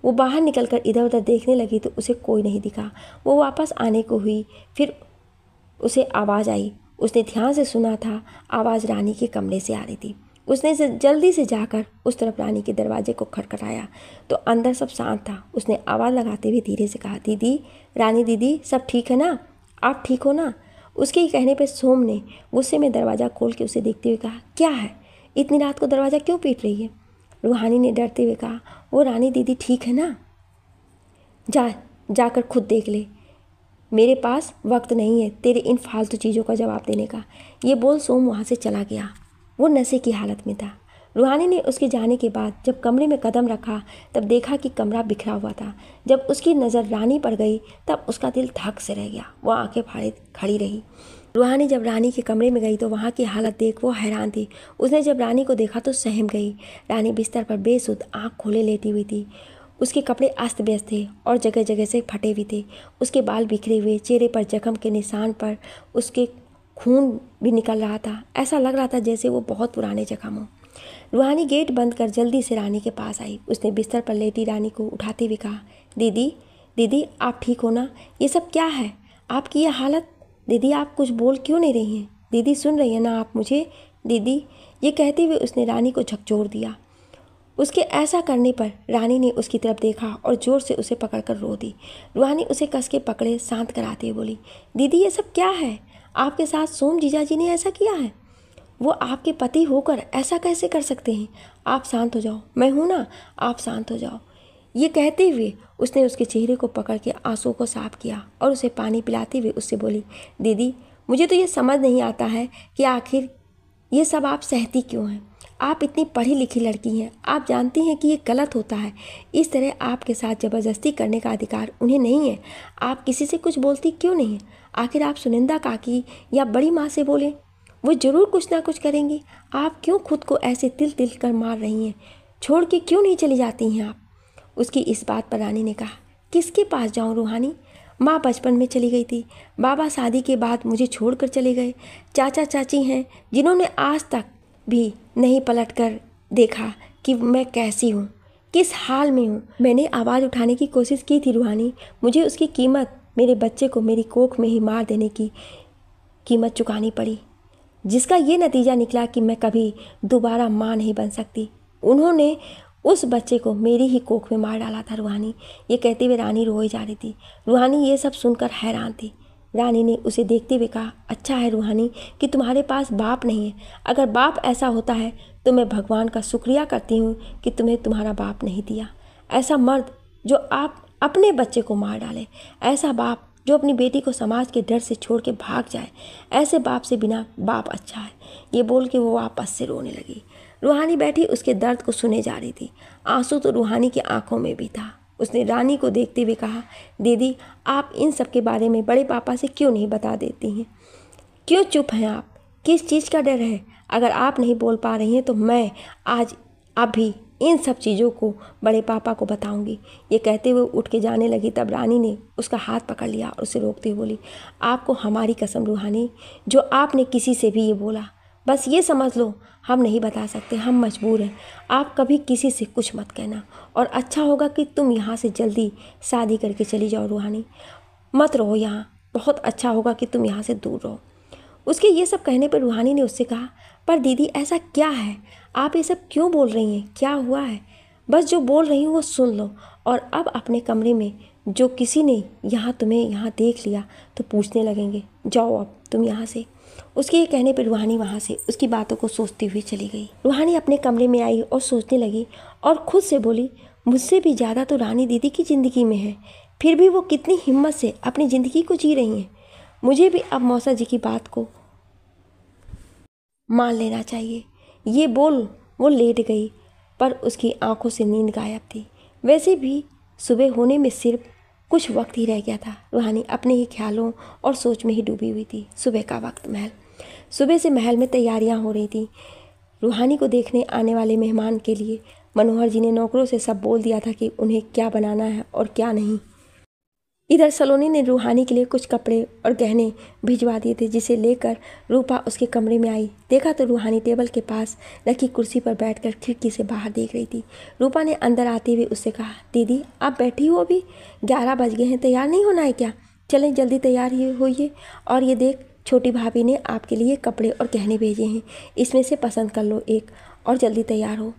वो बाहर निकलकर इधर उधर देखने लगी तो उसे कोई नहीं दिखा। वो वापस आने को हुई, फिर उसे आवाज़ आई। उसने ध्यान से सुना था, आवाज़ रानी के कमरे से आ रही थी। उसने जल्दी से जाकर उस तरफ रानी के दरवाजे को खटखटाया तो अंदर सब शांत था। उसने आवाज़ लगाते हुए धीरे से कहा, दीदी, रानी दीदी, सब ठीक है ना, आप ठीक हो ना। उसके कहने पर सोम ने गुस्से में दरवाज़ा खोल के उसे देखते हुए कहा, क्या है, इतनी रात को दरवाज़ा क्यों पीट रही है। रूहानी ने डरते हुए कहा, वो रानी दीदी ठीक है ना, जाकर खुद देख ले, मेरे पास वक्त नहीं है तेरे इन फालतू चीज़ों का जवाब देने का। ये बोल सोम वहाँ से चला गया। वो नशे की हालत में था। रूहानी ने उसके जाने के बाद जब कमरे में कदम रखा तब देखा कि कमरा बिखरा हुआ था। जब उसकी नज़र रानी पर गई तब उसका दिल धक से रह गया। वो आंखें फाड़े खड़ी रही। रूहानी जब रानी के कमरे में गई तो वहाँ की हालत देख वो हैरान थी। उसने जब रानी को देखा तो सहम गई। रानी बिस्तर पर बेसुध आँख खोले लेटी हुई थी। उसके कपड़े अस्त व्यस्त थे और जगह जगह से फटे हुए थे। उसके बाल बिखरे हुए, चेहरे पर जख्म के निशान पर उसके खून भी निकल रहा था। ऐसा लग रहा था जैसे वो बहुत पुराने जख्म हो। रूहानी गेट बंद कर जल्दी से रानी के पास आई। उसने बिस्तर पर लेटी रानी को उठाते हुए कहा, दीदी दीदी आप ठीक हो ना? ये सब क्या है? आपकी ये हालत? दीदी आप कुछ बोल क्यों नहीं रही हैं? दीदी सुन रही हैं ना आप मुझे? दीदी। ये कहते हुए उसने रानी को झकझोर दिया। उसके ऐसा करने पर रानी ने उसकी तरफ देखा और ज़ोर से उसे पकड़कर रो दी। रूहानी उसे कस के पकड़े शांत कराते हुए बोली, दीदी ये सब क्या है? आपके साथ सोम जीजाजी ने ऐसा किया है? वो आपके पति होकर ऐसा कैसे कर सकते हैं? आप शांत हो जाओ, मैं हूँ ना, आप शांत हो जाओ। ये कहते हुए उसने उसके चेहरे को पकड़ के आंसुओं को साफ किया और उसे पानी पिलाते हुए उससे बोली, दीदी मुझे तो ये समझ नहीं आता है कि आखिर ये सब आप सहती क्यों हैं? आप इतनी पढ़ी लिखी लड़की हैं, आप जानती हैं कि ये गलत होता है। इस तरह आपके साथ ज़बरदस्ती करने का अधिकार उन्हें नहीं है। आप किसी से कुछ बोलती क्यों नहीं हैं? आखिर आप सुनिंदा काकी या बड़ी माँ से बोलें, वो ज़रूर कुछ ना कुछ करेंगी। आप क्यों खुद को ऐसे तिल तिल कर मार रही हैं? छोड़ के क्यों नहीं चली जाती हैं आप? उसकी इस बात पर रानी ने कहा, किसके पास जाऊँ रूहानी? माँ बचपन में चली गई थी, बाबा शादी के बाद मुझे छोड़कर चले गए, चाचा चाची हैं जिन्होंने आज तक भी नहीं पलट कर देखा कि मैं कैसी हूँ, किस हाल में हूँ। मैंने आवाज़ उठाने की कोशिश की थी रूहानी, मुझे उसकी कीमत मेरे बच्चे को मेरी कोख में ही मार देने की कीमत चुकानी पड़ी, जिसका ये नतीजा निकला कि मैं कभी दोबारा माँ नहीं बन सकती। उन्होंने उस बच्चे को मेरी ही कोख में मार डाला था रूहानी। ये कहते हुए रानी रोई जा रही थी। रूहानी ये सब सुनकर हैरान थी। रानी ने उसे देखते हुए कहा, अच्छा है रूहानी कि तुम्हारे पास बाप नहीं है। अगर बाप ऐसा होता है तो मैं भगवान का शुक्रिया करती हूँ कि तुम्हें तुम्हारा बाप नहीं दिया। ऐसा मर्द जो आप अपने बच्चे को मार डाले, ऐसा बाप जो अपनी बेटी को समाज के डर से छोड़ के भाग जाए, ऐसे बाप से बिना बाप अच्छा है। ये बोल के वो वापस से रोने लगी। रूहानी बैठी उसके दर्द को सुने जा रही थी। आंसू तो रूहानी की आंखों में भी था। उसने रानी को देखते हुए कहा, दीदी आप इन सब के बारे में बड़े पापा से क्यों नहीं बता देती हैं? क्यों चुप हैं आप? किस चीज़ का डर है? अगर आप नहीं बोल पा रही हैं तो मैं आज अभी इन सब चीज़ों को बड़े पापा को बताऊंगी। ये कहते हुए उठ के जाने लगी। तब रानी ने उसका हाथ पकड़ लिया और उसे रोकते हुए बोली, आपको हमारी कसम रूहानी, जो आपने किसी से भी ये बोला, बस ये समझ लो हम नहीं बता सकते, हम मजबूर हैं। आप कभी किसी से कुछ मत कहना और अच्छा होगा कि तुम यहाँ से जल्दी शादी करके चली जाओ रूहानी, मत रहो यहाँ। बहुत अच्छा होगा कि तुम यहाँ से दूर रहो। उसके ये सब कहने पर रूहानी ने उससे कहा, पर दीदी ऐसा क्या है? आप ये सब क्यों बोल रही हैं? क्या हुआ है? बस जो बोल रही हूँ वो सुन लो। और अब अपने कमरे में जो किसी ने तुम्हें यहाँ देख लिया तो पूछने लगेंगे, जाओ अब तुम यहाँ से। उसके ये कहने पर रूहानी वहाँ से उसकी बातों को सोचती हुई चली गई। रूहानी अपने कमरे में आई और सोचने लगी और खुद से बोली, मुझसे भी ज़्यादा तो रानी दीदी की ज़िंदगी में है, फिर भी वो कितनी हिम्मत से अपनी ज़िंदगी को जी रही हैं। मुझे भी अब मौसा जी की बात को मान लेना चाहिए। ये बोल वो लेट गई, पर उसकी आंखों से नींद गायब थी। वैसे भी सुबह होने में सिर्फ कुछ वक्त ही रह गया था। रूहानी अपने ही ख्यालों और सोच में ही डूबी हुई थी। सुबह का वक्त सुबह से महल में तैयारियां हो रही थी। रूहानी को देखने आने वाले मेहमान के लिए मनोहर जी ने नौकरों से सब बोल दिया था कि उन्हें क्या बनाना है और क्या नहीं। इधर सलोनी ने रूहानी के लिए कुछ कपड़े और गहने भिजवा दिए थे, जिसे लेकर रूपा उसके कमरे में आई। देखा तो रूहानी टेबल के पास रखी कुर्सी पर बैठकर खिड़की से बाहर देख रही थी। रूपा ने अंदर आते हुए उससे कहा, दीदी आप बैठी हो? अभी 11 बज गए हैं, तैयार नहीं होना है क्या? चलें जल्दी तैयार होइए। और ये देख, छोटी भाभी ने आपके लिए कपड़े और गहने भेजे हैं, इसमें से पसंद कर लो एक और जल्दी तैयार हो।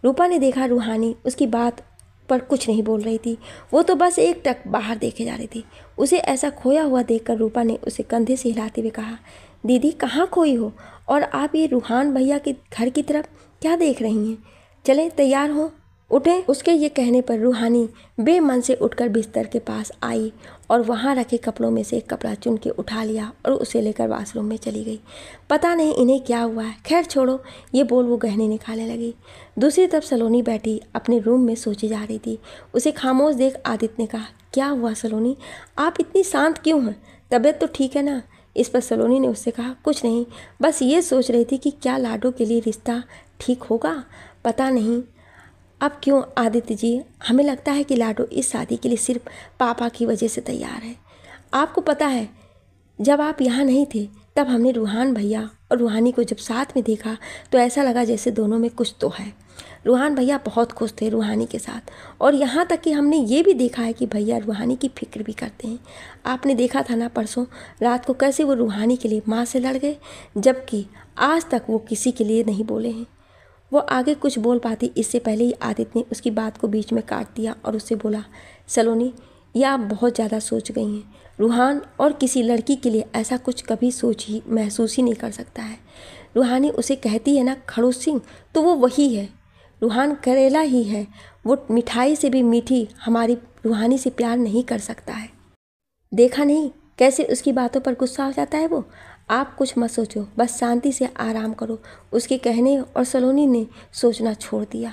रूपा ने देखा रूहानी उसकी बात पर कुछ नहीं बोल रही थी। वो तो बस एक टक बाहर देखे जा रही थी। उसे ऐसा खोया हुआ देखकर रूपा ने उसे कंधे से हिलाते हुए कहा, दीदी कहाँ खोई हो? और आप ये रूहान भैया के घर की तरफ क्या देख रही हैं? चलें तैयार हो, उठें। उसके ये कहने पर रूहानी बेमन से उठकर बिस्तर के पास आई और वहाँ रखे कपड़ों में से एक कपड़ा चुन के उठा लिया और उसे लेकर वाशरूम में चली गई। पता नहीं इन्हें क्या हुआ है, खैर छोड़ो, ये बोल वो गहने निकालने लगी। दूसरी तरफ सलोनी बैठी अपने रूम में सोची जा रही थी। उसे खामोश देख आदित्य ने कहा, क्या हुआ सलोनी, आप इतनी शांत क्यों हैं? तबीयत तो ठीक है ना? इस पर सलोनी ने उससे कहा, कुछ नहीं, बस ये सोच रही थी कि क्या लाडो के लिए रिश्ता ठीक होगा। पता नहीं अब क्यों आदित्य जी, हमें लगता है कि लाडो इस शादी के लिए सिर्फ पापा की वजह से तैयार है। आपको पता है, जब आप यहाँ नहीं थे तब हमने रूहान भैया और रूहानी को जब साथ में देखा तो ऐसा लगा जैसे दोनों में कुछ तो है। रूहान भैया बहुत खुश थे रूहानी के साथ, और यहाँ तक कि हमने ये भी देखा है कि भैया रूहानी की फिक्र भी करते हैं। आपने देखा था ना परसों रात को कैसे वो रूहानी के लिए माँ से लड़ गए, जबकि आज तक वो किसी के लिए नहीं बोले हैं। वो आगे कुछ बोल पाती इससे पहले ही आदित्य ने उसकी बात को बीच में काट दिया और उससे बोला, सलोनी, यह आप बहुत ज़्यादा सोच गई हैं। रूहान और किसी लड़की के लिए ऐसा कुछ कभी महसूस ही नहीं कर सकता है। रूहानी उसे कहती है ना खड़ूस सिंह, तो वो वही है। रूहान करेला ही है, वो मिठाई से भी मीठी हमारी रूहानी से प्यार नहीं कर सकता है। देखा नहीं कैसे उसकी बातों पर गुस्सा हो जाता है वो। आप कुछ मत सोचो, बस शांति से आराम करो। उसके कहने और सलोनी ने सोचना छोड़ दिया।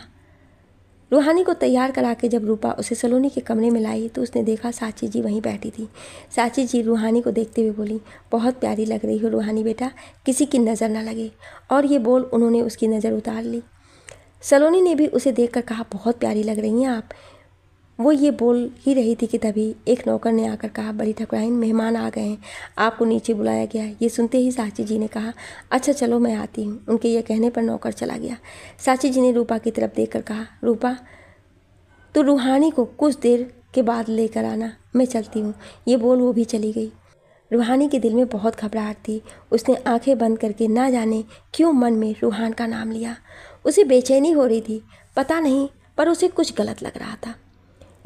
रूहानी को तैयार करा के जब रूपा उसे सलोनी के कमरे में लाई तो उसने देखा साची जी वहीं बैठी थी। साची जी रूहानी को देखते हुए बोली, बहुत प्यारी लग रही हो रूहानी बेटा, किसी की नज़र ना लगे। और ये बोल उन्होंने उसकी नज़र उतार ली। सलोनी ने भी उसे देखकर कहा, बहुत प्यारी लग रही हैं आप। वो ये बोल ही रही थी कि तभी एक नौकर ने आकर कहा, बड़ी ठकुराइन, मेहमान आ गए हैं, आपको नीचे बुलाया गया है। ये सुनते ही साची जी ने कहा, अच्छा चलो मैं आती हूँ। उनके ये कहने पर नौकर चला गया। साची जी ने रूपा की तरफ देखकर कहा, रूपा तो रूहानी को कुछ देर के बाद लेकर आना, मैं चलती हूँ। ये बोल वो भी चली गई। रूहानी के दिल में बहुत घबराहट थी। उसने आंखें बंद करके ना जाने क्यों मन में रूहान का नाम लिया। उसे बेचैनी हो रही थी, पता नहीं, पर उसे कुछ गलत लग रहा था।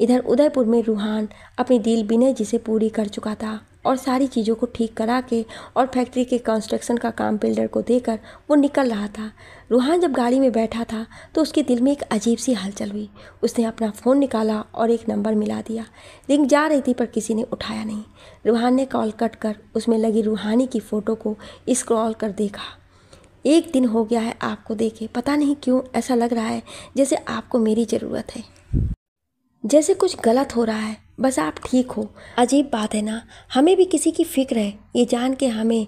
इधर उदयपुर में रूहान अपनी डील विनय जी से पूरी कर चुका था और सारी चीज़ों को ठीक करा के और फैक्ट्री के कंस्ट्रक्शन का काम बिल्डर को देकर वो निकल रहा था। रूहान जब गाड़ी में बैठा था तो उसके दिल में एक अजीब सी हलचल हुई। उसने अपना फ़ोन निकाला और एक नंबर मिला दिया। रिंग जा रही थी पर किसी ने उठाया नहीं। रूहान ने कॉल कट कर उसमें लगी रूहानी की फ़ोटो को स्क्रॉल कर देखा। 1 दिन हो गया है आपको देखे, पता नहीं क्यों ऐसा लग रहा है जैसे आपको मेरी ज़रूरत है, जैसे कुछ गलत हो रहा है, बस आप ठीक हो। अजीब बात है ना, हमें भी किसी की फिक्र है, ये जान के हमें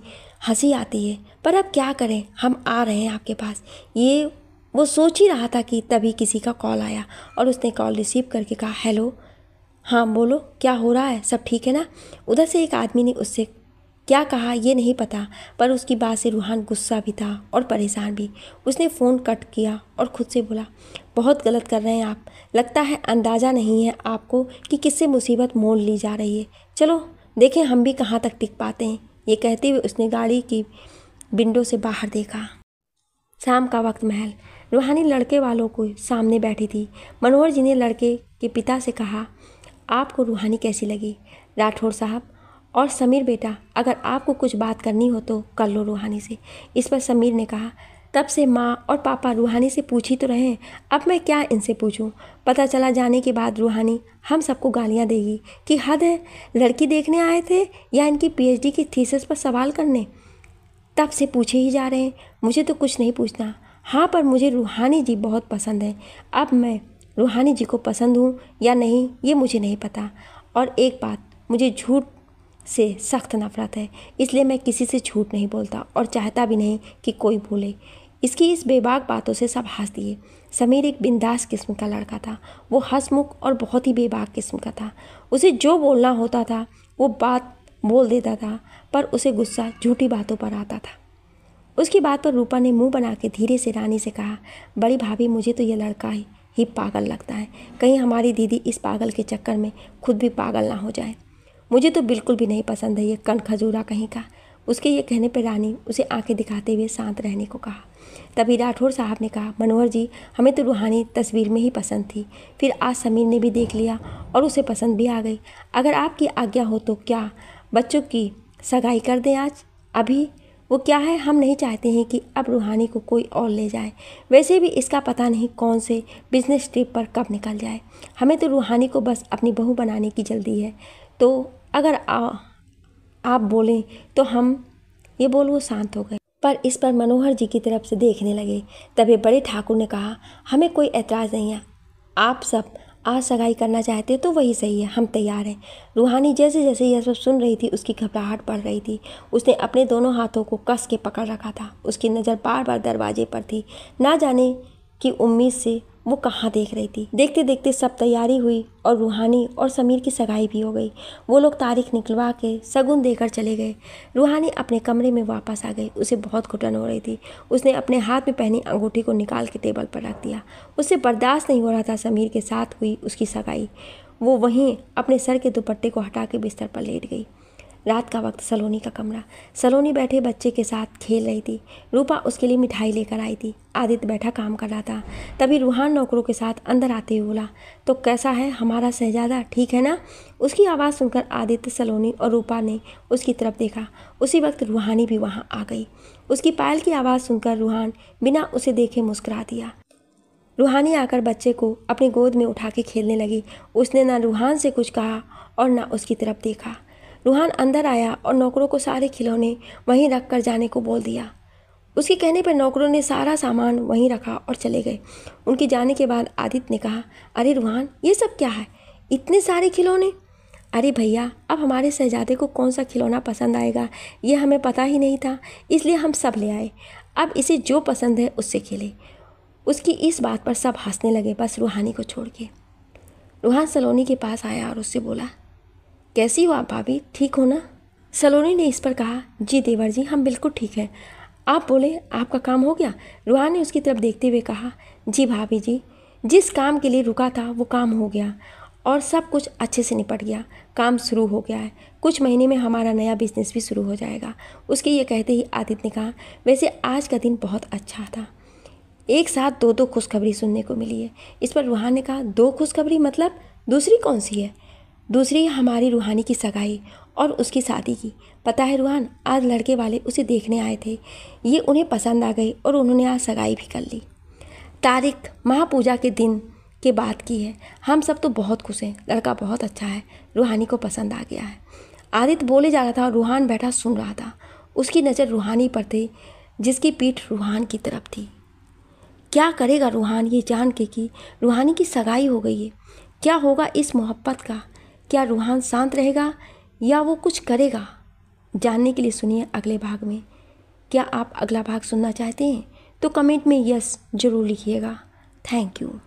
हंसी आती है, पर अब क्या करें, हम आ रहे हैं आपके पास। ये वो सोच ही रहा था कि तभी किसी का कॉल आया और उसने कॉल रिसीव करके कहा, हेलो, हाँ बोलो, क्या हो रहा है, सब ठीक है ना। उधर से एक आदमी ने उससे क्या कहा ये नहीं पता, पर उसकी बात से रूहान गुस्सा भी था और परेशान भी। उसने फ़ोन कट किया और खुद से बोला, बहुत गलत कर रहे हैं आप, लगता है अंदाज़ा नहीं है आपको कि किससे मुसीबत मोल ली जा रही है। चलो देखें हम भी कहाँ तक टिक पाते हैं। ये कहते हुए उसने गाड़ी की विंडो से बाहर देखा। शाम का वक्त महल। रूहानी लड़के वालों को सामने बैठी थी। मनोहर जी ने लड़के के पिता से कहा, आपको रूहानी कैसी लगी। राठौर साहब और समीर बेटा, अगर आपको कुछ बात करनी हो तो कर लो रूहानी से। इस पर समीर ने कहा, तब से माँ और पापा रूहानी से पूछ ही तो रहे हैं, अब मैं क्या इनसे पूछूं। पता चला जाने के बाद रूहानी हम सबको गालियाँ देगी कि हद है, लड़की देखने आए थे या इनकी पीएचडी की थीसिस पर सवाल करने। तब से पूछे ही जा रहे हैं, मुझे तो कुछ नहीं पूछना। हाँ, पर मुझे रूहानी जी बहुत पसंद है। अब मैं रूहानी जी को पसंद हूँ या नहीं ये मुझे नहीं पता। और एक बात, मुझे झूठ से सख्त नफरत है, इसलिए मैं किसी से झूठ नहीं बोलता और चाहता भी नहीं कि कोई बोले। इसकी इस बेबाक बातों से सब हंस दिए। समीर एक बिंदास किस्म का लड़का था। वो हंसमुख और बहुत ही बेबाक किस्म का था। उसे जो बोलना होता था वो बात बोल देता था, पर उसे गुस्सा झूठी बातों पर आता था। उसकी बात पर रूपा ने मुंह बना के धीरे से रानी से कहा, बड़ी भाभी, मुझे तो ये लड़का ही पागल लगता है। कहीं हमारी दीदी इस पागल के चक्कर में खुद भी पागल ना हो जाए। मुझे तो बिल्कुल भी नहीं पसंद है ये कन खजूरा कहीं का। उसके ये कहने पर रानी उसे आंखें दिखाते हुए शांत रहने को कहा। तभी राठौर साहब ने कहा, मनोहर जी, हमें तो रूहानी तस्वीर में ही पसंद थी, फिर आज समीर ने भी देख लिया और उसे पसंद भी आ गई। अगर आपकी आज्ञा हो तो क्या बच्चों की सगाई कर दें आज? अभी वो क्या है, हम नहीं चाहते हैं कि अब रूहानी को कोई और ले जाए। वैसे भी इसका पता नहीं कौन से बिजनेस ट्रिप पर कब निकल जाए। हमें तो रूहानी को बस अपनी बहू बनाने की जल्दी है। तो अगर आप बोलें तो हम, ये बोल वो शांत हो गए, पर इस पर मनोहर जी की तरफ से देखने लगे। तभी बड़े ठाकुर ने कहा, हमें कोई एतराज़ नहीं है, आप सब आज सगाई करना चाहते तो वही सही है, हम तैयार हैं। रूहानी जैसे जैसे यह सब सुन रही थी उसकी घबराहट बढ़ रही थी। उसने अपने दोनों हाथों को कस के पकड़ रखा था। उसकी नज़र बार बार दरवाजे पर थी। ना जाने की उम्मीद से वो कहाँ देख रही थी। देखते देखते सब तैयारी हुई और रूहानी और समीर की सगाई भी हो गई। वो लोग तारीख निकलवा के शगुन देकर चले गए। रूहानी अपने कमरे में वापस आ गई। उसे बहुत घुटन हो रही थी। उसने अपने हाथ में पहनी अंगूठी को निकाल के टेबल पर रख दिया। उसे बर्दाश्त नहीं हो रहा था समीर के साथ हुई उसकी सगाई। वो वहीं अपने सर के दुपट्टे को हटा के बिस्तर पर लेट गई। रात का वक्त, सलोनी का कमरा। सलोनी बैठे बच्चे के साथ खेल रही थी। रूपा उसके लिए मिठाई लेकर आई थी। आदित्य बैठा काम कर रहा था। तभी रूहान नौकरों के साथ अंदर आते हुए बोला, तो कैसा है हमारा शहजादा, ठीक है ना? उसकी आवाज़ सुनकर आदित्य, सलोनी और रूपा ने उसकी तरफ देखा। उसी वक्त रूहानी भी वहाँ आ गई। उसकी पायल की आवाज़ सुनकर रूहान बिना उसे देखे मुस्कुरा दिया। रूहानी आकर बच्चे को अपनी गोद में उठा के खेलने लगी। उसने ना रूहान से कुछ कहा और ना उसकी तरफ देखा। रूहान अंदर आया और नौकरों को सारे खिलौने वहीं रख कर जाने को बोल दिया। उसके कहने पर नौकरों ने सारा सामान वहीं रखा और चले गए। उनके जाने के बाद आदित्य ने कहा, अरे रूहान, ये सब क्या है? इतने सारे खिलौने? अरे भैया, अब हमारे शहजादे को कौन सा खिलौना पसंद आएगा ये हमें पता ही नहीं था, इसलिए हम सब ले आए। अब इसे जो पसंद है उससे खेले। उसकी इस बात पर सब हंसने लगे, बस रूहानी को छोड़ के। रूहान सलोनी के पास आया और उससे बोला, कैसी हो आप भाभी, ठीक हो ना? सलोनी ने इस पर कहा, जी देवर जी, हम बिल्कुल ठीक हैं। आप बोले, आपका काम हो गया? रूहान ने उसकी तरफ देखते हुए कहा, जी भाभी जी, जिस काम के लिए रुका था वो काम हो गया और सब कुछ अच्छे से निपट गया। काम शुरू हो गया है। कुछ महीने में हमारा नया बिजनेस भी शुरू हो जाएगा। उसके ये कहते ही आदित्य ने कहा, वैसे आज का दिन बहुत अच्छा था। एक साथ दो खुशखबरी सुनने को मिली है। इस पर रूहान ने कहा, दो खुशखबरी मतलब? दूसरी कौन सी है? दूसरी हमारी रूहानी की सगाई और उसकी शादी की। पता है रूहान, आज लड़के वाले उसे देखने आए थे। ये उन्हें पसंद आ गई और उन्होंने आज सगाई भी कर ली। तारीख महापूजा के दिन के बाद की है। हम सब तो बहुत खुश हैं। लड़का बहुत अच्छा है, रूहानी को पसंद आ गया है। आदित्य बोले जा रहा था और रूहान बैठा सुन रहा था। उसकी नज़र रूहानी पर थी जिसकी पीठ रूहान की तरफ थी। क्या करेगा रूहान ये जान के कि रूहानी की सगाई हो गई है? क्या होगा इस मोहब्बत का? क्या रूहान शांत रहेगा या वो कुछ करेगा? जानने के लिए सुनिए अगले भाग में। क्या आप अगला भाग सुनना चाहते हैं तो कमेंट में यस ज़रूर लिखिएगा। Thank you.